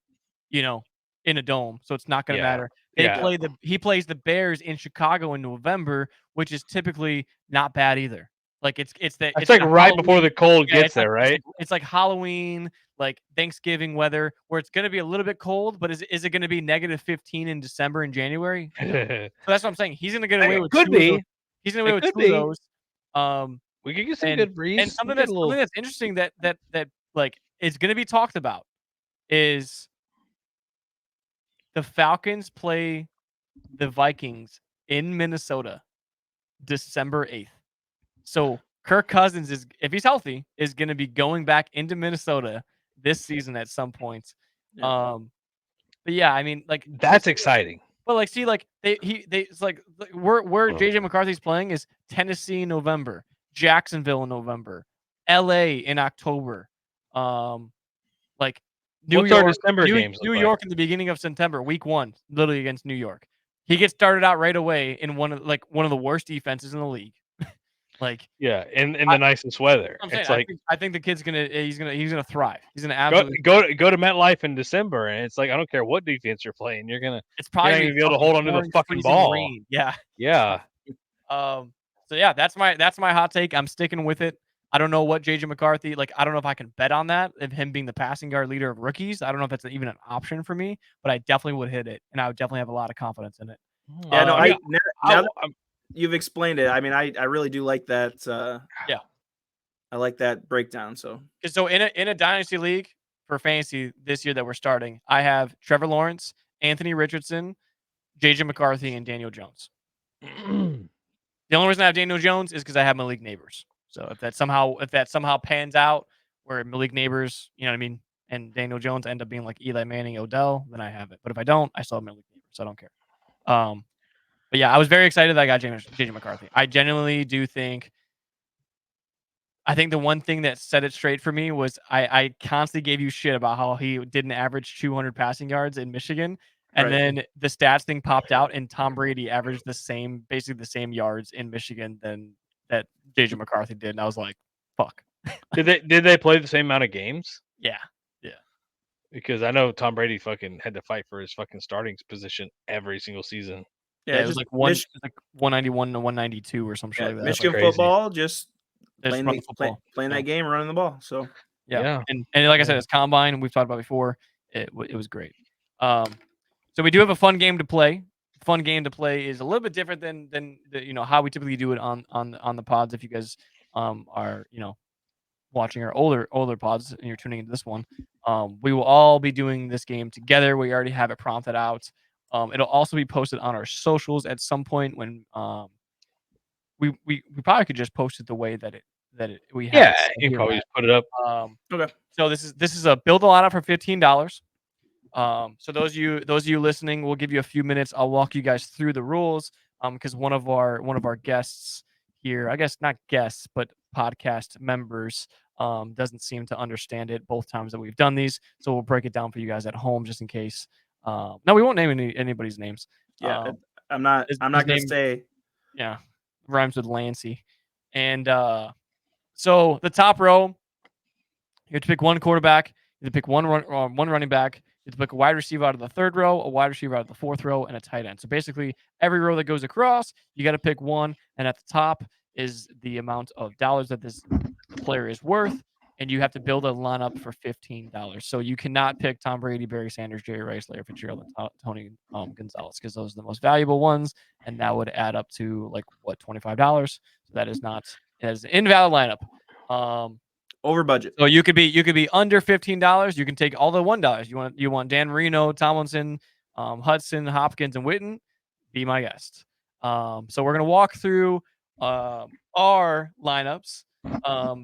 in a dome, so it's not going to matter. He plays the Bears in Chicago in November, which is typically not bad either. Like it's like right Halloween, before the cold gets there, right? It's like Halloween, like Thanksgiving weather, where it's going to be a little bit cold, but is it going to be negative 15 in December and January? No. So that's what I'm saying. He's going to get away with could be. He's going to get away with 2 of those. We could get some good breeze. And something that's interesting that like is going to be talked about is the Falcons play the Vikings in Minnesota December 8th. So Kirk Cousins if he's healthy, is going to be going back into Minnesota this season at some point. Yeah. But yeah, I mean, like that's exciting. But like, see, like it's like where JJ McCarthy's playing is Tennessee in November, Jacksonville in November, LA in October, like New York, December games New York in the beginning of September, week 1, literally against New York. He gets started out right away in one of the worst defenses in the league. Like in the nicest weather. It's like I think the kid's he's gonna thrive. He's gonna absolutely go to MetLife in December, and it's like I don't care what defense you're playing, it's probably gonna be able to hold onto the fucking ball. Rain. Yeah. So yeah, that's my hot take. I'm sticking with it. I don't know what JJ McCarthy, like, I don't know if I can bet on that, of him being the passing yard leader of rookies. I don't know if that's even an option for me, but I definitely would hit it, and I would definitely have a lot of confidence in it. Yeah, no, now that you've explained it, I mean, I really do like that. I like that breakdown. So in a dynasty league for fantasy this year that we're starting, I have Trevor Lawrence, Anthony Richardson, JJ McCarthy, and Daniel Jones. The only reason I have Daniel Jones is because I have Malik Neighbors. So if that somehow pans out where Malik Neighbors, you know what I mean, and Daniel Jones end up being like Eli Manning, Odell, then I have it. But if I don't, I still have Malik Neighbors. So I don't care. But yeah, I was very excited that I got JJ McCarthy. I genuinely do think. I think the one thing that set it straight for me was I constantly gave you shit about how he didn't average 200 passing yards in Michigan. And then the stats thing popped out, and Tom Brady averaged basically the same yards in Michigan that JJ McCarthy did. And I was like, fuck. Did they play the same amount of games? Yeah. Because I know Tom Brady fucking had to fight for his fucking starting position every single season. Yeah, it was like 191 to 192 or some shit like that. Michigan football, just playing football. That game, running the ball. So yeah. And like I said, it's combine. We've talked about before. It was great. So we do have a fun game to play. Fun game to play is a little bit different than how we typically do it on the pods. If you guys are watching our older pods and you're tuning into this one, we will all be doing this game together. We already have it prompted out. It'll also be posted on our socials at some point when we probably could just post it the way that we have. Yeah, it you can here, probably Matt. just put it up. Okay. So this is a build a lineup for $15. So those of you listening, we'll give you a few minutes. I'll walk you guys through the rules. Because one of our guests here, I guess not guests, but podcast members, doesn't seem to understand it both times that we've done these. So we'll break it down for you guys at home just in case. No, we won't name anybody's names. Yeah, I'm not his gonna name- say. Yeah, rhymes with Lancy. And so the top row, you have to pick one quarterback. You have to pick one running back. You have to pick a wide receiver out of the third row, a wide receiver out of the fourth row, and a tight end. So basically, every row that goes across, you got to pick one. And at the top is the amount of dollars that this player is worth. And you have to build a lineup for $15. So you cannot pick Tom Brady, Barry Sanders, Jerry Rice, Larry Fitzgerald, and Tony Gonzalez because those are the most valuable ones. And that would add up to like what, $25. So that is not as an invalid lineup. Over budget. So you could be under $15. You can take all the $1. You want Dan Marino, Tomlinson, Hudson, Hopkins, and Witten. Be my guest. So we're gonna walk through our lineups.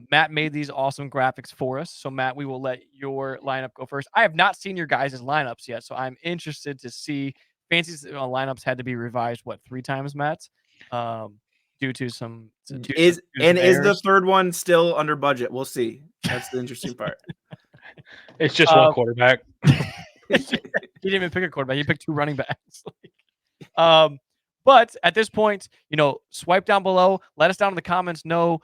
Matt made these awesome graphics for us. So Matt, we will let your lineup go first. I have not seen your guys' lineups yet, so I'm interested to see. Fancy's lineups had to be revised 3 times, Matt. Due to some Is the errors. third one still under budget? We'll see. That's the interesting part. It's just one quarterback. He didn't even pick a quarterback. He picked 2 running backs. But at this point, swipe down below. Let us down in the comments know,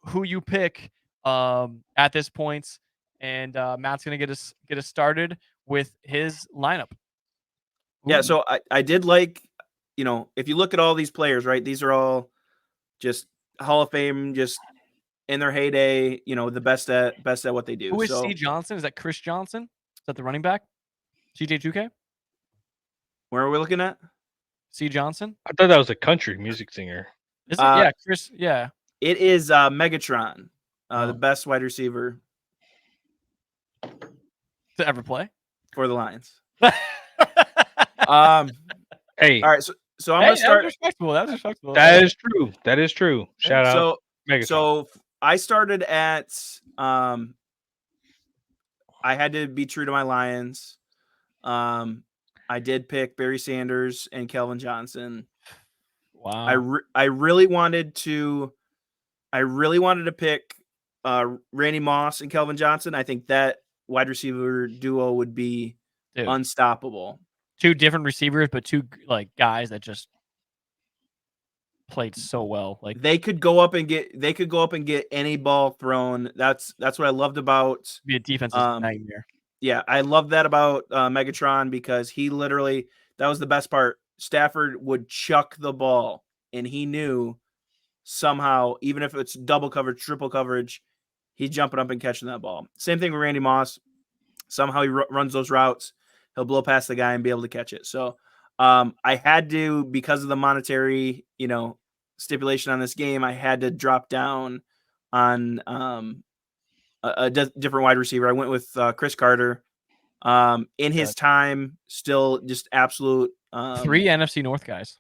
who you pick at this point. And Matt's gonna get us started with his lineup. Yeah, Ooh. so I did like, if you look at all these players, right? These are all just Hall of Fame, just in their heyday, the best at what they do. Who is so, C. Johnson? Is that Chris Johnson? Is that the running back? CJ2K? Where are we looking at? C. Johnson? I thought that was a country music singer. Is it? Yeah, Chris. Yeah. It is Megatron, Oh. the best wide receiver To ever play? for the Lions. Hey, All right, so I'm gonna start. That was respectable. that is true. That is true. Shout out. So Megatron. so I started at I had to be true to my Lions. I did pick Barry Sanders and Kelvin Johnson. Wow. I really wanted to pick Randy Moss and Kelvin Johnson. I think that wide receiver duo would be unstoppable. 2 different receivers, but 2 guys that just played so well. They could go up and get any ball thrown. That's what I loved about. Be a defensive nightmare. Yeah, I love that about Megatron because he literally, that was the best part. Stafford would chuck the ball, and he knew somehow, even if it's double coverage, triple coverage, he's jumping up and catching that ball. Same thing with Randy Moss. Somehow he runs those routes. He'll blow past the guy and be able to catch it. So I had to, because of the monetary, stipulation on this game, I had to drop down on a different wide receiver. I went with Chris Carter. In his time, still just absolute 3 NFC North guys.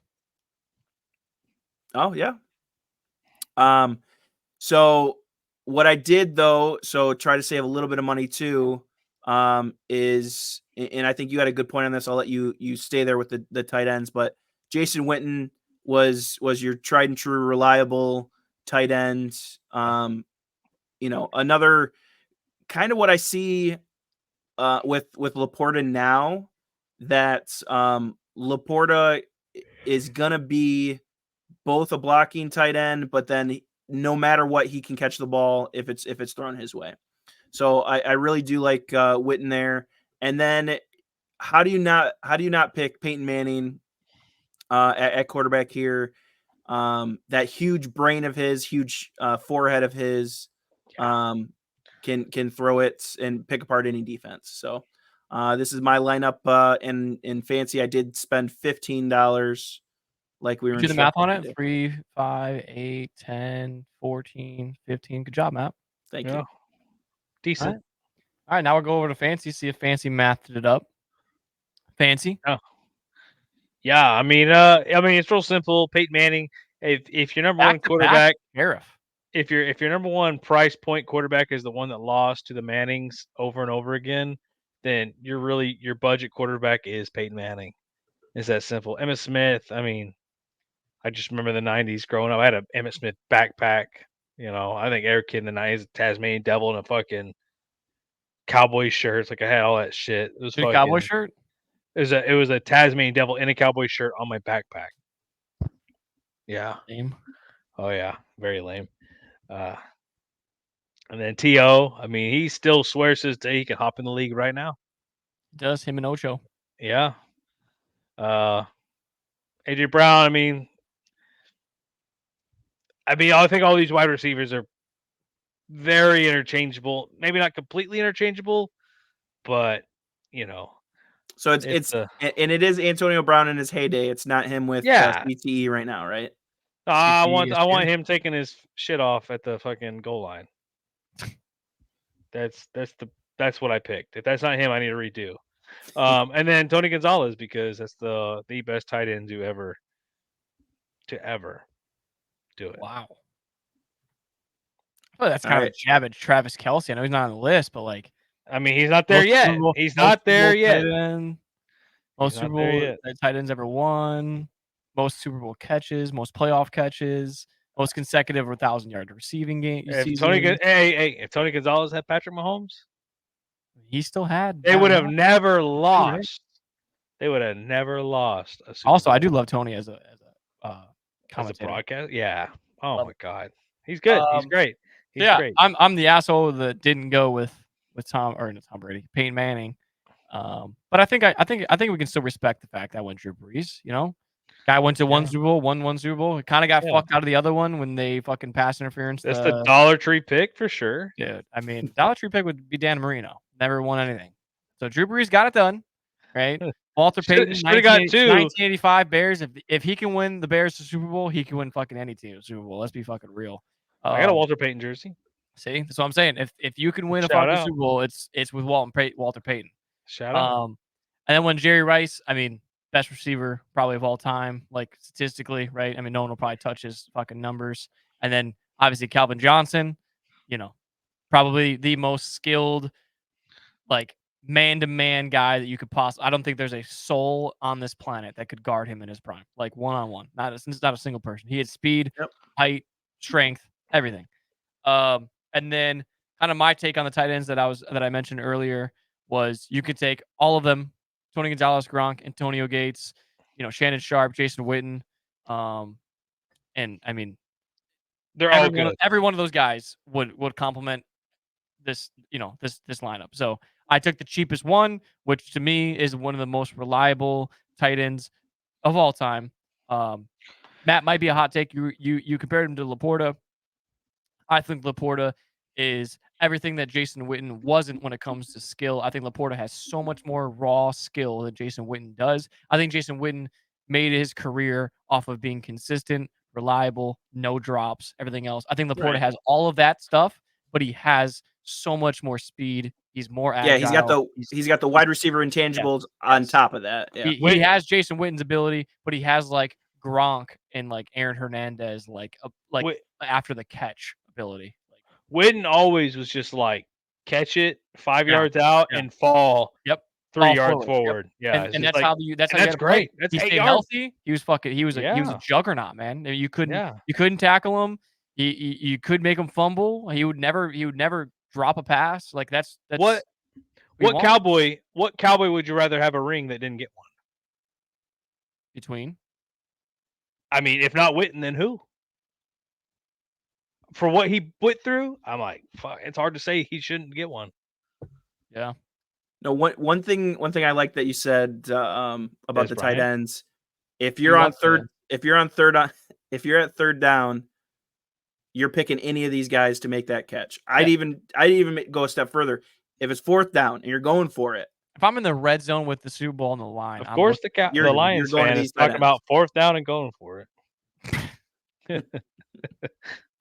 Oh yeah. So what I did though, so try to save a little bit of money too, is, and I think you had a good point on this. I'll let you stay there with the tight ends, but Jason Witten was your tried and true reliable tight end. Another kind of what I see with Laporta now, that Laporta is gonna be both a blocking tight end, but then no matter what, he can catch the ball if it's thrown his way. So I really do like Witten there. And then how do you not pick Peyton Manning at quarterback here? That huge brain of his, huge forehead of his, can throw it and pick apart any defense. So this is my lineup in Fancy. I did spend $15 like we were. Do the math on it. 3, 5, 8, 10, 14, 15. Good job, Matt. Thank you. Decent. All right, now we'll go over to Fancy, see if Fancy mathed it up. Fancy? Oh. Yeah, I mean, it's real simple. Peyton Manning, if your number one quarterback, Sheriff. if your number one price point quarterback is the one that lost to the Mannings over and over again, then your budget quarterback is Peyton Manning. It's that simple. Emmitt Smith, I mean, I just remember the '90s growing up. I had a Emmitt Smith backpack. I think every kid in the '90s, a Tasmanian Devil and a fucking cowboy shirts. Like I had all that shit. It was Your fucking. cowboy shirt? It was a Tasmanian Devil in a cowboy shirt on my backpack. Yeah. Lame. Oh yeah. Very lame. And then T.O., I mean, he still swears to this day he can hop in the league right now. Does him and Ocho. Yeah. A.J. Brown, I mean, I think all these wide receivers are very interchangeable. Maybe not completely interchangeable, but So and it is Antonio Brown in his heyday. It's not him with CTE right now, right? I want him taking his shit off at the fucking goal line. That's what I picked. If that's not him, I need to redo. And then Tony Gonzalez, because that's the best tight end to ever do it. Wow. Well, that's kind of a jab at Travis Kelce. I know he's not on the list, but like, I mean, he's not there yet. He's not there yet. Most Super Bowl tight ends ever won. Most Super Bowl catches. Most playoff catches. Most consecutive 1,000-yard receiving game. If Tony Gonzalez had Patrick Mahomes, he still had. They would have never lost. They would have never lost a Super Also, Bowl. I do love Tony as a broadcast. Yeah. Oh my God, he's good. He's great. He's great. I'm the asshole that didn't go with Tom Brady, Peyton Manning. But I think we can still respect the fact that I went Drew Brees. Guy went to one Super Bowl, won one Super Bowl. He kind of got fucked out of the other one when they fucking pass interference. That's the Dollar Tree pick for sure. Dude, I mean, Dollar Tree pick would be Dan Marino. Never won anything. So Drew Brees got it done, right? Walter Payton, 1985 Bears. If he can win the Bears the Super Bowl, he can win fucking any team the Super Bowl. Let's be fucking real. I got a Walter Payton jersey. See, that's what I'm saying. If you can win a fucking Super Bowl, it's with Walter Payton. Shout out. And then when Jerry Rice, I mean, best receiver probably of all time, like statistically, right? I mean, no one will probably touch his fucking numbers. And then obviously Calvin Johnson, probably the most skilled, like man-to-man guy that you could possibly. I don't think there's a soul on this planet that could guard him in his prime, like one-on-one. Not a single person. He had speed, height, strength, everything. And then kind of my take on the tight ends that I mentioned earlier was you could take all of them. Tony Gonzalez, Gronk, Antonio Gates, Shannon Sharp, Jason Witten, and I mean, they're all good. Every one of those guys would complement this lineup. So I took the cheapest one, which to me is one of the most reliable tight ends of all time. Matt might be a hot take. You compared him to Laporta. I think Laporta is everything that Jason Witten wasn't when it comes to skill. I think Laporta has so much more raw skill than Jason Witten does. I think Jason Witten made his career off of being consistent, reliable, no drops, everything else. I think Laporta has all of that stuff, but he has so much more speed. He's more agile. Yeah, he's got the wide receiver intangibles on top of that. Yeah. He has Jason Witten's ability, but he has like Gronk and like Aaron Hernandez, after the catch ability. Witten always was just like catch it 5 yards out and fall. Yep. 3 yards forward. Yep. Yeah. And that's how that's great. He stayed healthy. He was a juggernaut, man. You couldn't tackle him. You could make him fumble. He would never drop a pass. Like that's what cowboy would you rather have a ring that didn't get one? Between? I mean, if not Witten, then who? For what he went through, I'm like, fuck, it's hard to say he shouldn't get one. Yeah. No, one thing I like that you said about the tight ends. If you're at third down, you're picking any of these guys to make that catch. I'd even go a step further. If it's fourth down and you're going for it. If I'm in the red zone with the Super Bowl on the line, of course the Lions fan is talking about fourth down and going for it.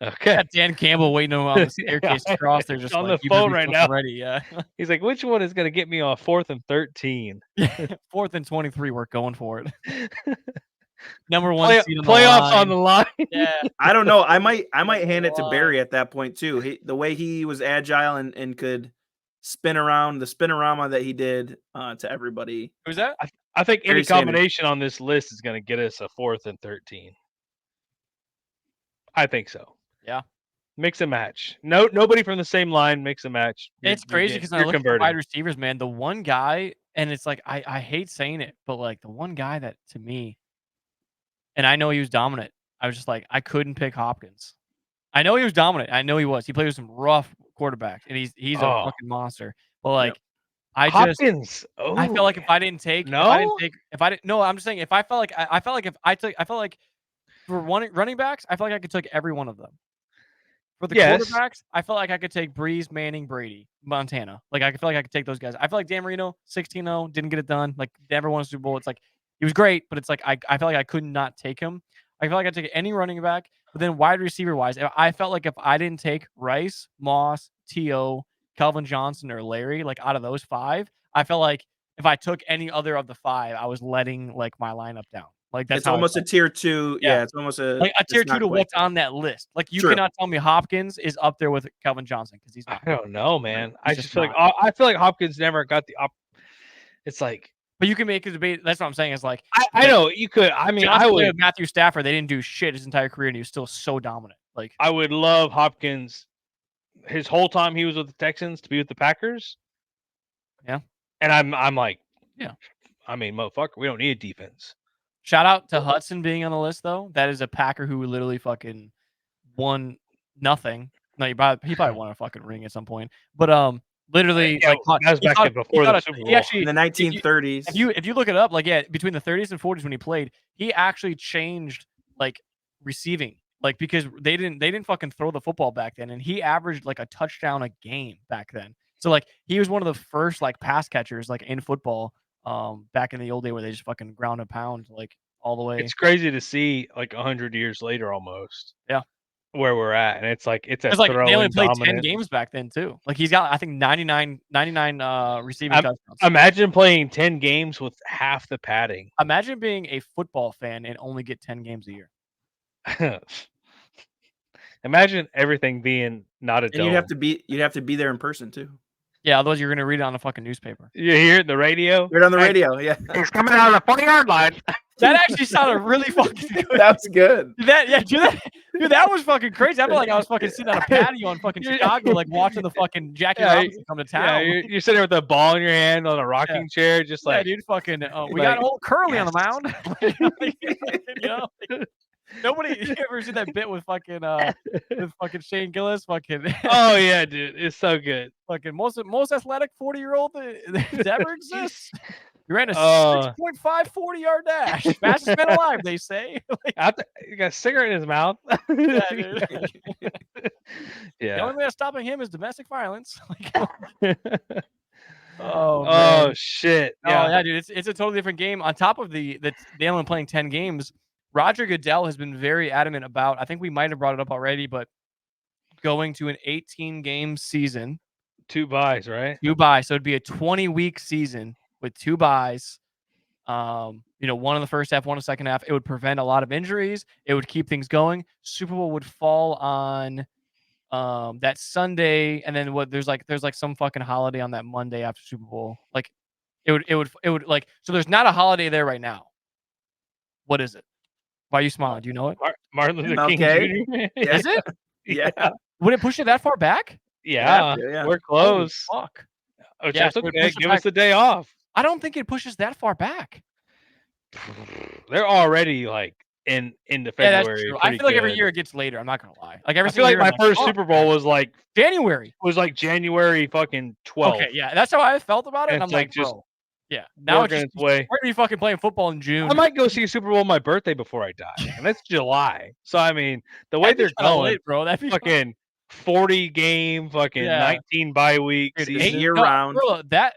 Okay. Got Dan Campbell waiting on the staircase across there, just on like, the phone right now. Ready, yeah. He's like, which one is going to get me on 4th and 13? 4th and 23. We're going for it. Number one seed on the Playoffs line. on the line. Yeah. I don't know. I might hand it to Line. Barry at that point too. The way he was agile and could spin around, the spinorama that he did to everybody. Who's that? I think any Barry Sanders. combination on this list is going to get us a 4th and 13. I think so. Yeah. Mix and match. Nobody from the same line. Mix and match. It's crazy because I you're look at the converting. wide receivers, man. The one guy, and it's like I hate saying it, but like the one guy that to me, and I know he was dominant. I was just like I couldn't pick Hopkins. I know he was dominant. I know he was. He played with some rough quarterbacks, and he's a Oh. fucking monster. But like Hopkins. I felt like if I didn't take No? I'm just saying if I felt like I felt like for running backs, I felt like I could take every one of them. For the Yes. quarterbacks, I felt like I could take Breeze, Manning, Brady, Montana. Like I feel like I could take those guys. I feel like Dan Marino, 16-0, didn't get it done. Like never won a Super Bowl. It's like he was great, but it's like I felt like I could not take him. I feel like I take any running back, but then wide receiver wise, I felt like if I didn't take Rice, Moss, T.O., Calvin Johnson, or Larry, like out of those 5, I felt like if I took any other of the 5, I was letting like my lineup down. Like that's It's almost a tier 2. Yeah, it's almost a tier it's 2 not to quite what's there. on that list. Like you True. cannot tell me Hopkins is up there with Calvin Johnson because he's not. I don't know, man. I just just feel like I feel like Hopkins never got the It's like But you can make a debate. That's what I'm saying. Is like I know you could. I mean, Johnson I played would. with Matthew Stafford. They didn't do shit his entire career, and he was still so dominant. Like I would love Hopkins his whole time he was with the Texans to be with the Packers. Yeah. And I'm like, yeah. I mean, motherfucker, we don't need a defense. Shout out to Hudson being on the list though. That is a Packer who literally fucking won nothing. No, he probably won a fucking ring at some point. But literally, Yeah, like that was back before the Super Bowl. He actually, in the 1930s. If you look it up, like between the 30s and 40s when he played, he actually changed like receiving, like because they didn't fucking throw the football back then, and he averaged like a touchdown a game back then. So like he was one of the first like pass catchers like in football, back in the old day where they just fucking ground a pound like all the way. It's crazy to see like 100 years later almost. Yeah. Where we're at, and it's like they only played 10 games back then too. Like he's got I think 99 receiving touchdowns. Imagine playing 10 games with half the padding. Imagine being a football fan and only get 10 games a year. Imagine everything being not a and dome. you'd have to be there in person too. Yeah, otherwise you're gonna read it on a fucking newspaper. You hear it in the radio? Hear it on the radio, yeah. He's coming out of the 40-yard line. That actually sounded really fucking good. That's good. Dude, that was fucking crazy. I felt like I was fucking sitting on a patio in fucking Chicago, like watching the fucking Jackie Robinson come to town. Yeah, you're sitting there with a ball in your hand on a rocking chair, just like, dude, fucking. We got old Curly on the mound. You know, nobody. You ever seen that bit with fucking Shane Gillis? Fucking. Oh yeah, dude, it's so good. Fucking most athletic 40-year-old that ever exists. He ran a 6.5 40-yard dash. Fastest man alive, they say. He got a cigarette in his mouth. Yeah, dude. Yeah. The only way of stopping him is domestic violence. Oh, man. Shit. Yeah. Oh, yeah, dude. It's a totally different game. On top of the only playing 10 games, Roger Goodell has been very adamant about, I think we might have brought it up already, but going to an 18-game season. 2 buys, right? 2 buys. So it'd be a 20-week season with 2 buys. One in the first half, one in the second half. It would prevent a lot of injuries. It would keep things going. Super Bowl would fall on that Sunday, and then there's some fucking holiday on that Monday after Super Bowl. Like it would like, so there's not a holiday there right now. What is it? Why are you smiling? Do you know it? Martin Luther King Jr. Is it? Yeah. Would it push it that far back? Yeah, we're close. Holy fuck. Oh, that's okay. Give us the day off. I don't think it pushes that far back. They're already like into February. Yeah, that's true. I feel like every year it gets later. I'm not gonna lie. Like I feel like my first Super Bowl was like January. Was like January fucking 12th. Okay, yeah, that's how I felt about it. And I'm like, just bro, yeah. Now it's its way. We're gonna be fucking playing football in June. I might go see a Super Bowl on my birthday before I die, and that's July. So I mean, the way they're going, bro, that'd be fucking 40 game, fucking 19 bye weeks, year round. Bro, that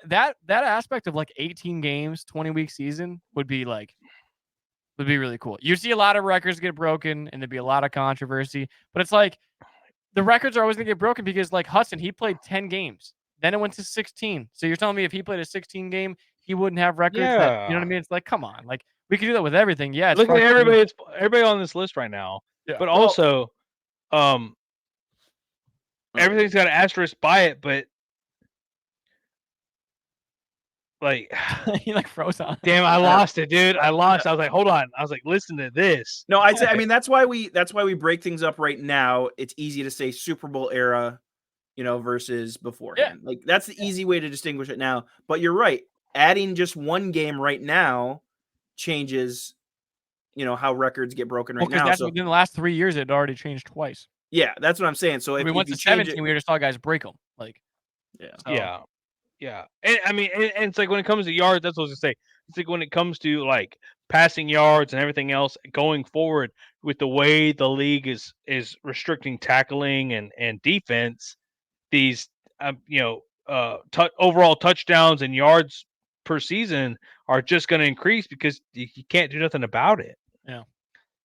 aspect of like 18 games, 20-week season would be really cool. You see a lot of records get broken, and there'd be a lot of controversy. But it's like the records are always gonna get broken because like Hudson, he played 10 games, then it went to 16. So you're telling me if he played a 16 game, he wouldn't have records? Yeah. You know what I mean? It's like, come on, like We can do that with everything. Yeah, it's Look at fucking- everybody on this list right now. Yeah. But Well- also, everything's got an asterisk by it. But like, he like froze on. damn, I lost it, dude. I lost. I was like, hold on. I was like, listen to this. No, I'd say. I mean, that's why we break things up right now. It's easy to say Super Bowl era, versus beforehand. Like that's the easy way to distinguish it now. But you're right. Adding just one game right now changes, how records get broken right now. So in the last 3 years, it had already changed twice. yeah, that's what I'm saying. So if we went you to change 17, it, we just saw guys break them. Like, yeah. Yeah. And I mean, and it's like when it comes to yards, that's what I was gonna say. It's like when it comes to like passing yards and everything else going forward with the way the league is restricting tackling and defense, these overall touchdowns and yards per season are just going to increase because you can't do nothing about it. Yeah.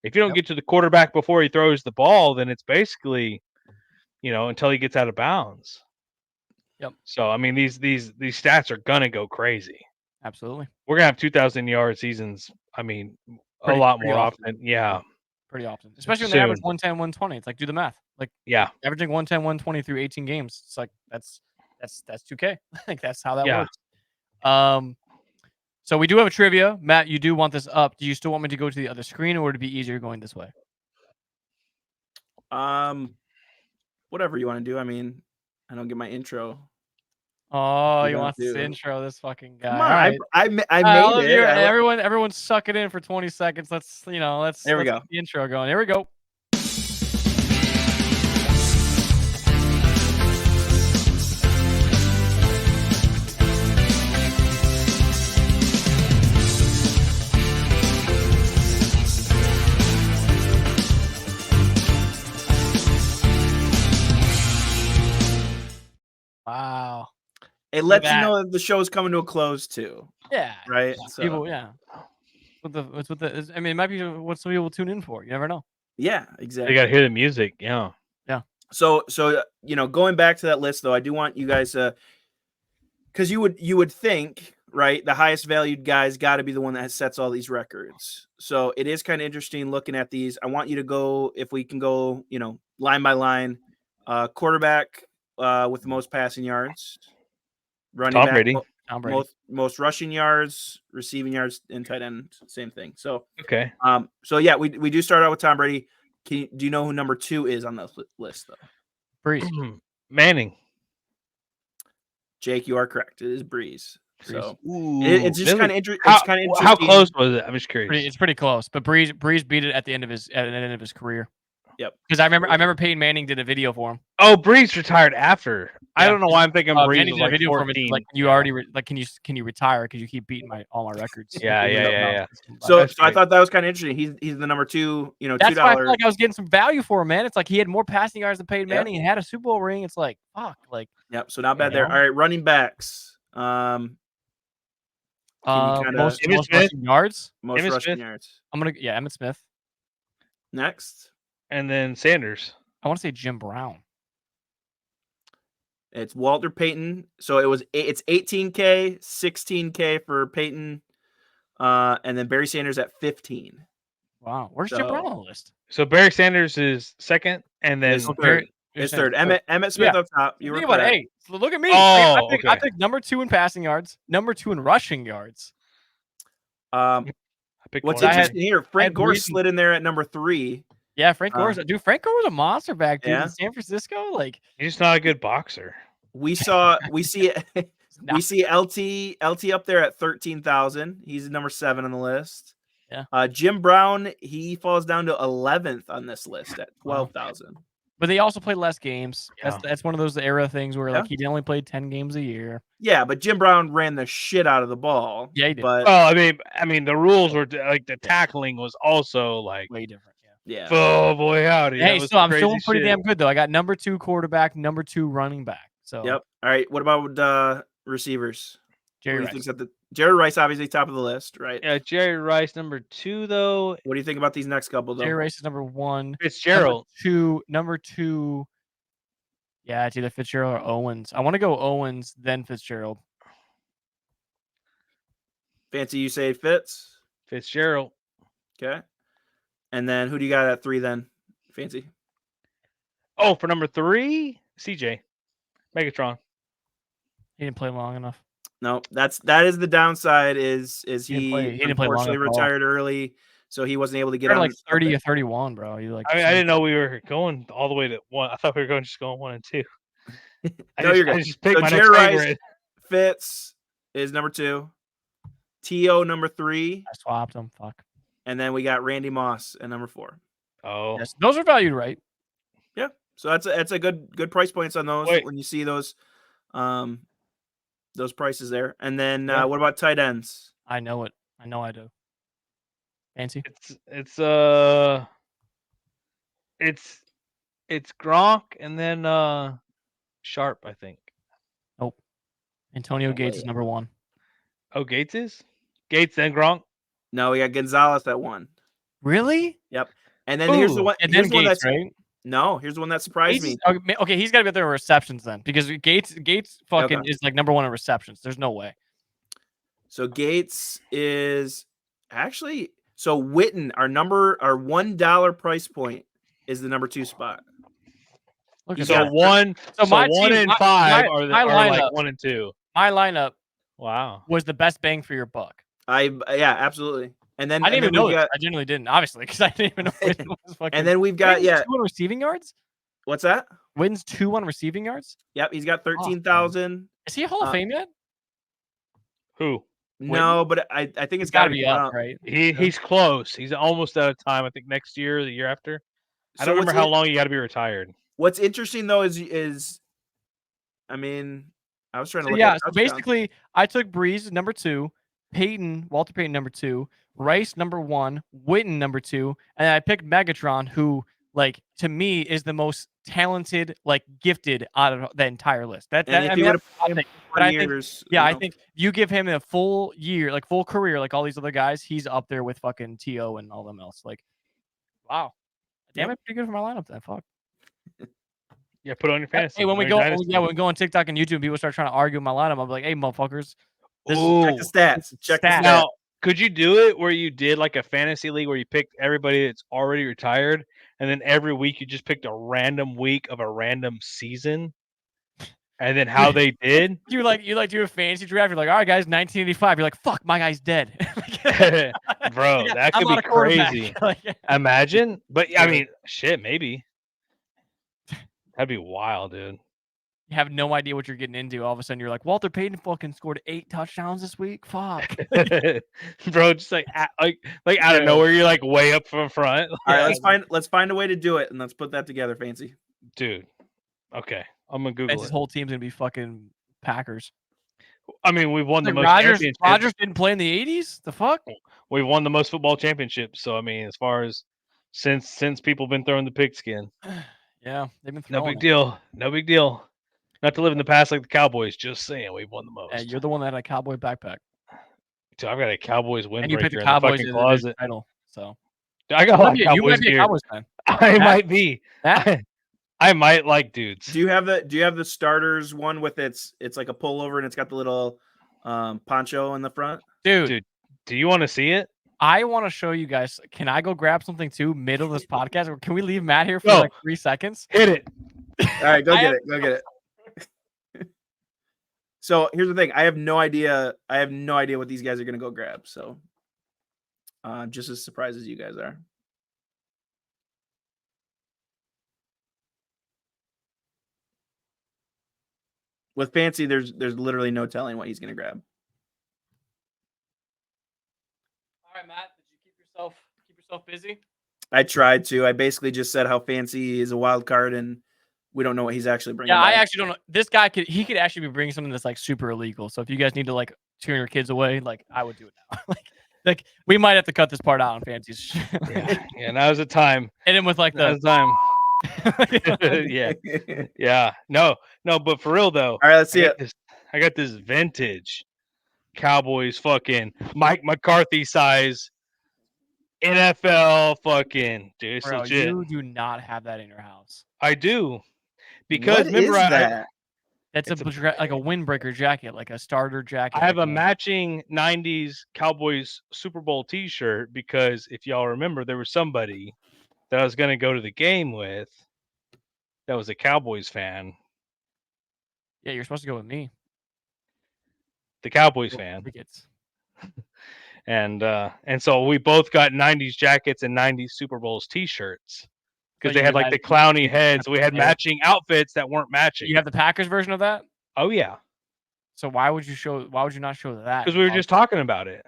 If you don't get to the quarterback before he throws the ball, then it's basically, until he gets out of bounds. Yep. So I mean, these stats are gonna go crazy. absolutely, We're gonna have 2,000-yard seasons. I mean, a lot more often. Yeah. pretty often, especially when they average Soon. 110, 120. It's like do the math. Like Yeah. averaging 110, 120 through 18 games. It's like that's 2K. Like that's how that Yeah. works. So we do have a trivia. Matt, you do want this up. Do you still want me to go to the other screen, or would it be easier going this way? Whatever you want to do. I mean, I don't get my intro. Oh, You he don't wants to do. intro this fucking guy. Come All on, right. I All made of it. you, everyone suck it in for 20 seconds. Let's There we let's go. get the intro going. Here we go. Wow. It Look at lets you that. know that the show is coming to a close too, Yeah. right? Yeah. So, People, yeah. I mean, it might be what some people tune in for. You never know. yeah, You exactly. gotta hear the music. Yeah. So going back to that list though, I do want you guys to, because you would think, right, the highest valued guy's got to be the one that sets all these records. So it is kind of interesting looking at these. I want you to go, if we can go, line by line, quarterback with the most passing yards, running Tom back, Brady. Tom Brady. most rushing yards, receiving yards, and tight end, same thing. So Okay. so yeah, we do start out with Tom Brady. Do you know who number 2 is on the list though? Breeze. Manning. Jake, you are correct. It is Breeze. So Ooh, it's just really? kind of interesting. How, It's kind of interesting. how close was it? I'm just curious. It's pretty close, but Breeze beat it at the end of his career. Yep. Because I remember Peyton Manning did a video for him. Oh, Breeze retired after. I Yeah. don't know why I'm thinking Breeze Manning was did a like video for him. 14. It's like you already can you retire because you keep beating all my records. Yeah. So That's I great. thought that was kind of interesting. He's the number 2. That's why I feel $2. like I was getting some value for him, man. It's like he had more passing yards than Peyton Yep. Manning and had a Super Bowl ring. It's like fuck, like Yep. So not bad You there. know? All right, running backs. Can you kinda- most Emmitt Smith? rushing yards. most Emmitt rushing Smith? yards. I'm gonna Emmitt Smith. Next, And then Sanders. I want to say Jim Brown. it's Walter Payton. So it's 18K, 16K for Payton, and then Barry Sanders at 15. Wow, where's Jim Brown So- on the list? So Barry Sanders is second, and then It's third. It's third. Emmett Smith up top. You were Think about it. correct. Hey, so look at me. Oh, I okay. picked number 2 in passing yards, number 2 in rushing yards. Um, I picked what's one. interesting here, Frank had Gore Breeze- slid in there at number 3. Yeah, Frank Gore. Frank Gore was a monster back, dude. Yeah. In San Francisco, like He's just not a good boxer. We see LT up there at 13,000. He's number 7 on the list. Yeah. Jim Brown, he falls down to 11th on this list at 12,000. But they also played less games. Yeah. That's one of those era things where Yeah. like he only played 10 games a year. Yeah, but Jim Brown ran the shit out of the ball. Yeah, he did. But Well, I mean, the rules were like the tackling was also like, Way different. Yeah. yeah, oh boy, howdy. Hey, that was still I'm still crazy pretty shit. damn good though. I got number 2 quarterback, number 2 running back. So yep. All right. What about receivers? Jerry What do you Rice. think's at the Jerry Rice, obviously top of the list, right? Yeah, Jerry Rice number 2 though. What do you think about these next couple though? Jerry Rice is number 1. Fitzgerald. Number two. Yeah, it's either Fitzgerald or Owens. I want to go Owens, then Fitzgerald. Fancy you say Fitz? Fitzgerald. Okay. And then who do you got at 3 then? Fancy. Oh, for number 3, CJ. Megatron. He didn't play long enough. No, that is the downside. Is He he didn't play long unfortunately enough at all. retired early, so he wasn't able to get You're on like 30 or 31, bro. You like? I didn't know we were going all the way to 1. I thought we were going 1 and 2. No, you're good. I just picked So my Jerry next Rice, favorite. Fitz is number 2, T.O. number 3, I swapped him. Fuck. and then we got Randy Moss at number 4. Oh, Yes, those are valued right. Yeah, so that's a good price points on those Wait. when you see those prices there. And then Yeah. what about tight ends? I know it. I know I do. Fancy. it's Gronk and then Sharp, I think. Antonio No Gates way. is number 1. Oh, Gates is? Gates then Gronk? No, we got Gonzalez at 1. Really? And then here's the Ooh, one. And Here's then the one Gates, that's right? no. Here's the one that surprised Gates me. is- okay, he's got to be up there with receptions then, because Gates fucking Okay. is like number 1 in receptions. There's no way. So Gates is actually so Witten, our $1 price point is the number 2 spot. Look You at So got- that. one, So so my 1 team- and my- 5 my- are my like lineup- 1 and 2. My lineup Wow. was the best bang for your buck. Yeah, absolutely. And then I didn't and even then know we've this. got, I genuinely didn't, obviously, because I didn't even know Witten was fucking. and then we've got Witten's 2 on receiving yards. what's that? Witten's 2 on receiving yards. Yep, he's got 13,000. Is he a Hall of Fame yet? Who? No, but I think It's it's got got to be up, right? He's close. He's almost out of time. I think next year or the year after. I don't remember how long you got to be retired. What's interesting though is I mean, I was trying to So, look yeah, at so touchdowns. basically, I took Breeze number 2, Walter Payton number 2, Rice number 1, Witten number 2, and I picked Megatron, who, like, to me is the most talented, like, gifted out of the entire list. And if he would have I think, but I think, years, yeah, you I know, think you give him a full year, like full career, like all these other guys, he's up there with fucking T.O. and all them else. Like, wow, damn it, pretty good for my lineup then. Fuck. Yeah, put it on your fantasy. Hey, when we on your go, dynasty. when we go on TikTok and YouTube, and people start trying to argue my lineup. I'm like, hey, motherfuckers, this is Ooh. check the stats. Check the Stats. stats. Now, could you do it where you did like a fantasy league where you picked everybody that's already retired, and then every week you just picked a random week of a random season, and then how they did? you like do a fantasy draft. You're like, all right, guys, 1985. You're like, fuck, my guy's dead. Bro, Yeah, that I'm could not be a quarterback. crazy. Like, Imagine, but I mean, shit, maybe that'd be wild, dude. you have no idea what you're getting into. All of a sudden, you're like, Walter Payton fucking scored 8 touchdowns this week. Fuck. Bro, just like out of Yeah. nowhere, you're like way up from front. All right, let's find a way to do it and let's put that together, Fancy. Dude. Okay, I'm gonna Google His it. whole team's gonna be fucking Packers. I mean, we've won the Like, most championships. Rodgers didn't play in the 80s. The fuck? We've won the most football championships. So I mean, as far as since people been throwing the pigskin, Yeah, they've been no throwing big it. deal. No big deal. Not to live in the past like the Cowboys. Just saying, we've won the most. Yeah, you're the one that had a cowboy backpack, Dude, I've got a Cowboys and you picked windbreaker the in the Cowboys fucking as closet. a title. So I got a lot of you Cowboys might be a gear. Cowboys fan. I might be. Matt? I might like dudes. Do you have the starters one with it's like a pullover and it's got the little poncho in the front? Dude, Do you want to see it? I want to show you guys. Can I go grab something too middle of this podcast, or can we leave Matt here for No. like 3 seconds? Hit it. All right, go I get have- it. Go get it. So here's the thing. I have no idea what these guys are gonna go grab. So just as surprised as you guys are. With Fancy, there's literally no telling what he's gonna grab. All right, Matt. Did you keep yourself busy? I tried to. I basically just said how Fancy is a wild card and we don't know what he's actually bringing. Yeah, I back. actually don't know. This guy could actually be bringing something that's like super illegal. So if you guys need to like turn your kids away, like I would do it now. like we might have to cut this part out on Fancy's. Yeah, now's the time. Hit him with like Now's the. the time. Yeah. Yeah. No, but for real though. All right, let's see it. I got this vintage Cowboys fucking Mike McCarthy size NFL fucking dude. It's Bro, legit. you do not have that in your house. I do. Because What remember is I that? That's It's like a windbreaker jacket, like a starter jacket. I have like a matching '90s Cowboys Super Bowl T-shirt because if y'all remember, there was somebody that I was going to go to the game with that was a Cowboys fan. Yeah, you're supposed to go with me. The Cowboys Well, fan. tickets. And so we both got '90s jackets and '90s Super Bowls T-shirts because So they had like the clowny heads. We had yeah. matching outfits that weren't matching. You have the Packers version of that. Oh yeah, So why would you not show that? because we were just talking about it.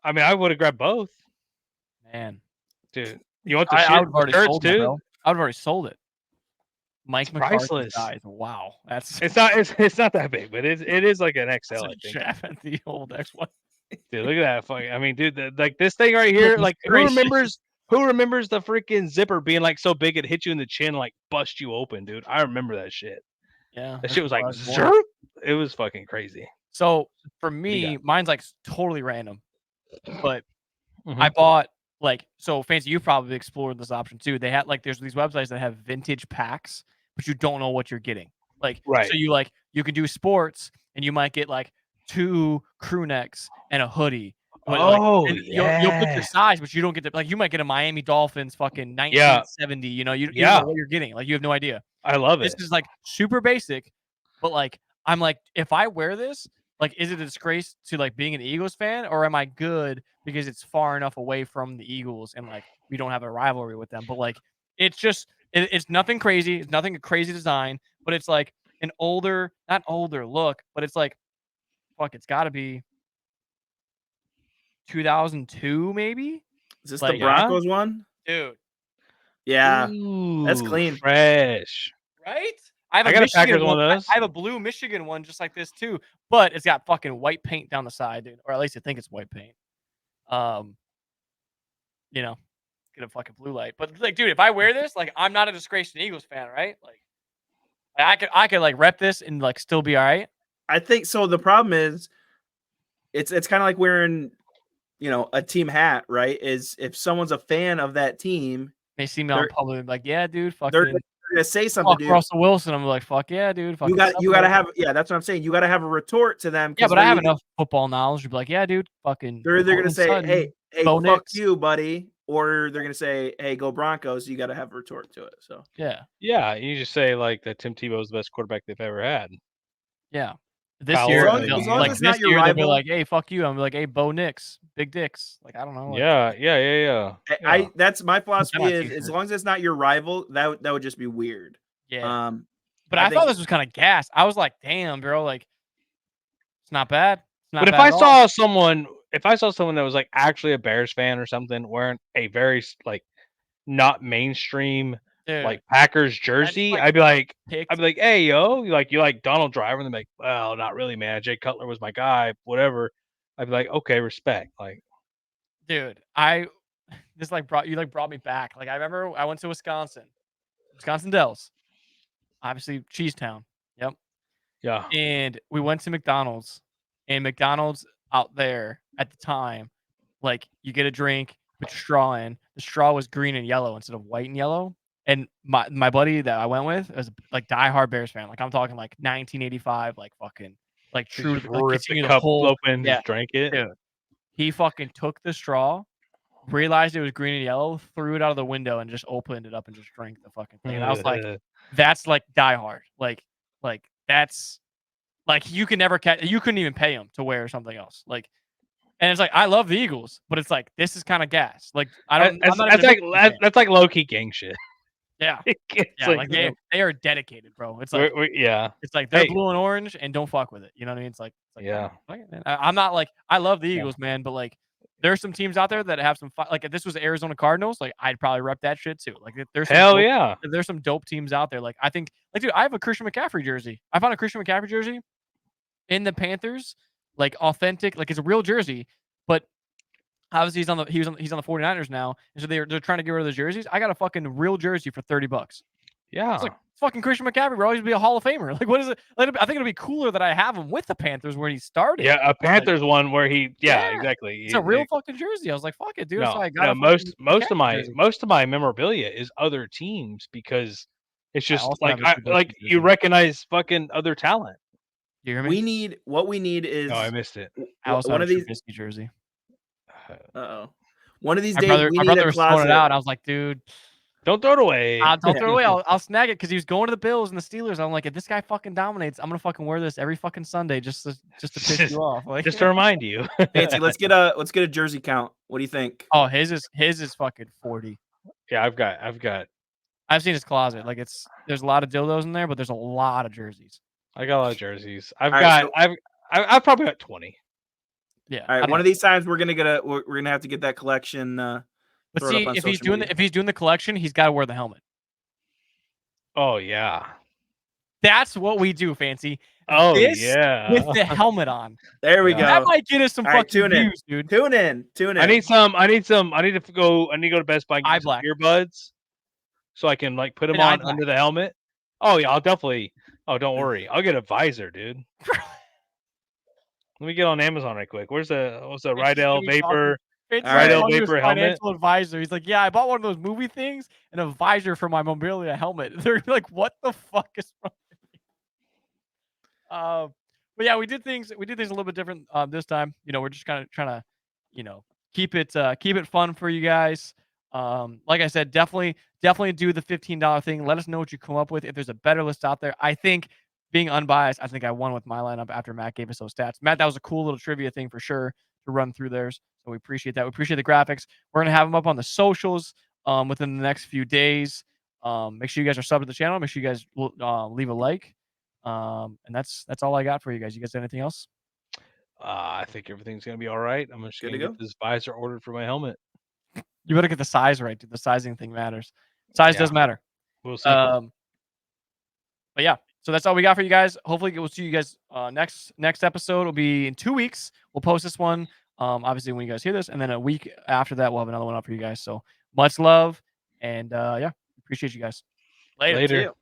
I mean, I would have grabbed both, Man, dude. You want the I would have shirts already sold it, too? bro. I would have already sold it. Mike McCarthy's priceless. guys. Wow, that's It's not that big, but it is like an XL. that's I a think. jab at the old X1. Dude, look at that fucking. I mean, dude, like this thing right here. Goodness Like, gracious. who remembers the freaking zipper being like so big it hit you in the chin, like bust you open, dude? I remember that shit. Yeah, That that's shit was like before I was born. zerp. It was fucking crazy. So for you me, got? mine's like totally random, but Mhm. I bought like so fancy. You've probably explored this option too. They had like there's these websites that have vintage packs, but you don't know what you're getting. Like Right. so you could do sports and you might get like 2 crew necks and a hoodie. But, Oh, and you'll pick yeah. your size, but you don't get like you might get a Miami Dolphins fucking 1970. You know, you don't know what you're getting. Like you have no idea. I love This it. is like super basic, but like I'm like, if I wear this, like, is it a disgrace to like being an Eagles fan, or am I good because it's far enough away from the Eagles and like we don't have a rivalry with them? But like, it's just it's nothing crazy. It's nothing a crazy design, but it's like an not older look, but it's like, fuck, it's got to be 2002 maybe. Is this Like, the Broncos one? dude? Yeah, that's Ooh, clean. fresh. Right? I got a Packers one of those. I have a blue Michigan one just like this too, but it's got fucking white paint down the side, dude. Or at least I think it's white paint. You know, get a fucking blue light. But like, dude, if I wear this, like, I'm not a disgraced Eagles fan, right? Like, I could like rep this and like still be all right. I think so. The problem is, it's kind of like wearing, a team hat, right? Is if someone's a fan of that team, They see me on They're- public, like, yeah, dude, they're fucking gonna say something, fuck dude. Russell Wilson. I'm like, fuck yeah, dude. You got to have, that's what I'm saying. You got to have a retort to them. Yeah, 'cause but I they're have either- enough football knowledge to be like, yeah, dude, fucking. They're either gonna Courtland say, Sutton, hey, Bo fuck Nix. you, buddy, or they're gonna say, hey, go Broncos. You got to have a retort to it. So Yeah, Yeah, you just say like that Tim Tebow's the best quarterback they've ever had. yeah. This Powell, year, as long- they'll- as long as like it's this not your year, they'll be rival- like, hey, fuck you. I'm like, hey, Bo Nix, big dicks. Like, I don't know. Like, Yeah. I that's my philosophy my is, t-shirt. as long as it's not your rival, that would just be weird. yeah. But I I thought think- this was kind of gas. I was like, damn, bro, like, it's not bad. It's not But if bad I at all. saw someone that was like actually a Bears fan or something wearing a very like not mainstream Dude, like Packers jersey, like, I'd be like, picked, hey yo, you like Donald Driver, and they're like, well, not really, man. Jay Cutler was my guy, whatever. I'd be like, okay, respect. Like, dude, this like brought me back. Like, I remember I went to Wisconsin Dells, obviously Cheese Town. Yep. yeah, And we went to McDonald's, and McDonald's out there at the time, like, you get a drink, put your straw in. The straw was green and yellow instead of white and yellow. And my buddy that I went with was like diehard Bears fan. Like, I'm talking like 1985, like fucking like true. just Like, ripped continue the the cup whole. open, yeah. just drank it. Dude, he fucking took the straw, realized it was green and yellow, threw it out of the window, and just opened it up and just drank the fucking thing. And I was like, that's like diehard. Like that's like you can never catch. You couldn't even pay him to wear something else. Like, and it's like I love the Eagles, but it's like this is kind of gas. Like I don't. I'm not even a Michigan fan. That's like low key gang shit. Yeah, It's yeah. Like they are dedicated, bro. It's like it's like they're Hey. blue and orange and don't fuck with it. You know what I mean? It's like Yeah. fuck it, man. I'm not like I love the Yeah. Eagles, man, but like there's some teams out there that have some like if this was the Arizona Cardinals, like I'd probably rep that shit too. Like there's some Hell dope- yeah. there's some dope teams out there. Like I think like dude, I have a Christian McCaffrey jersey. I found a Christian McCaffrey jersey in the Panthers, like authentic, like it's a real jersey, but obviously he's on the 49ers now, and so they're trying to get rid of the jerseys. I got a fucking real jersey for $30. Yeah. It's like fucking Christian McCaffrey will always be a Hall of Famer. Like, what is it? Like, I think it'll be cooler that I have him with the Panthers where he started. Yeah, a Panthers one where he Yeah. exactly. It's a real fucking jersey. I was like, fuck it, dude. So No, I got a most fucking of McCaffrey jersey. my memorabilia is other teams because it's just also like have a Trubisky like you jersey. recognize fucking other talent. You hear me? what we need is No, I missed it. I also one have of a these. Trubisky jersey. Uh-oh. One of these My days brother, we my need brother a was throwing it closet. out. And I was like, dude, Don't throw it away. don't throw it away. I'll snag it because he was going to the Bills and the Steelers. I'm like, if this guy fucking dominates, I'm gonna fucking wear this every fucking Sunday just to piss you off. Like, Just to remind you. Fancy, let's get a jersey count. What do you think? oh, his is fucking 40. Yeah, I've got I've seen his closet. Like there's a lot of dildos in there, but there's a lot of jerseys. a lot of jerseys. I've All got right, I've probably got 20. Yeah. All right, one of these times we're gonna have to get that collection. But throw it see, up on if he's social doing media. if he's doing the collection, he's got to wear the helmet. Oh yeah. That's what we do, Fancy. Oh This yeah. with the helmet on. There we Yeah. go. That might get us some All right, fucking tune in. views, dude. Tune in. I need to go to Best Buy and Eye get some black. earbuds so I can like put them And eye on black. under the helmet. Oh yeah, I'll definitely. Oh, don't worry. I'll get a visor, dude. Let me get on Amazon right quick. What's the Rydell Vapor? It's All right. like Vapor Vapor helmet? financial advisor. He's like, yeah, I bought one of those movie things and a visor for my Mobilia helmet. They're like, what the fuck is wrong with you? But yeah, we did things a little bit different this time. You know, we're just kind of trying to, you know, keep it fun for you guys. Like I said, definitely do the $15 thing. Let us know what you come up with. If there's a better list out there, I think being unbiased, I think I won with my lineup after Matt gave us those stats. Matt, that was a cool little trivia thing for sure to run through theirs. So we appreciate that. We appreciate the graphics. We're gonna have them up on the socials within the next few days. Make sure you guys are subbed to the channel. Make sure you guys leave a like. And that's all I got for you guys. You guys got anything else? I think everything's gonna be all right. I'm just Good gonna to get this visor ordered for my helmet. You better get the size right, dude. The sizing thing matters. Size does matter. We'll see. But yeah, so that's all we got for you guys. Hopefully, we'll see you guys next episode. Will be in 2 weeks. We'll post this one, obviously when you guys hear this, and then a week after that, we'll have another one up for you guys. So much love, and yeah, appreciate you guys. Later. See you.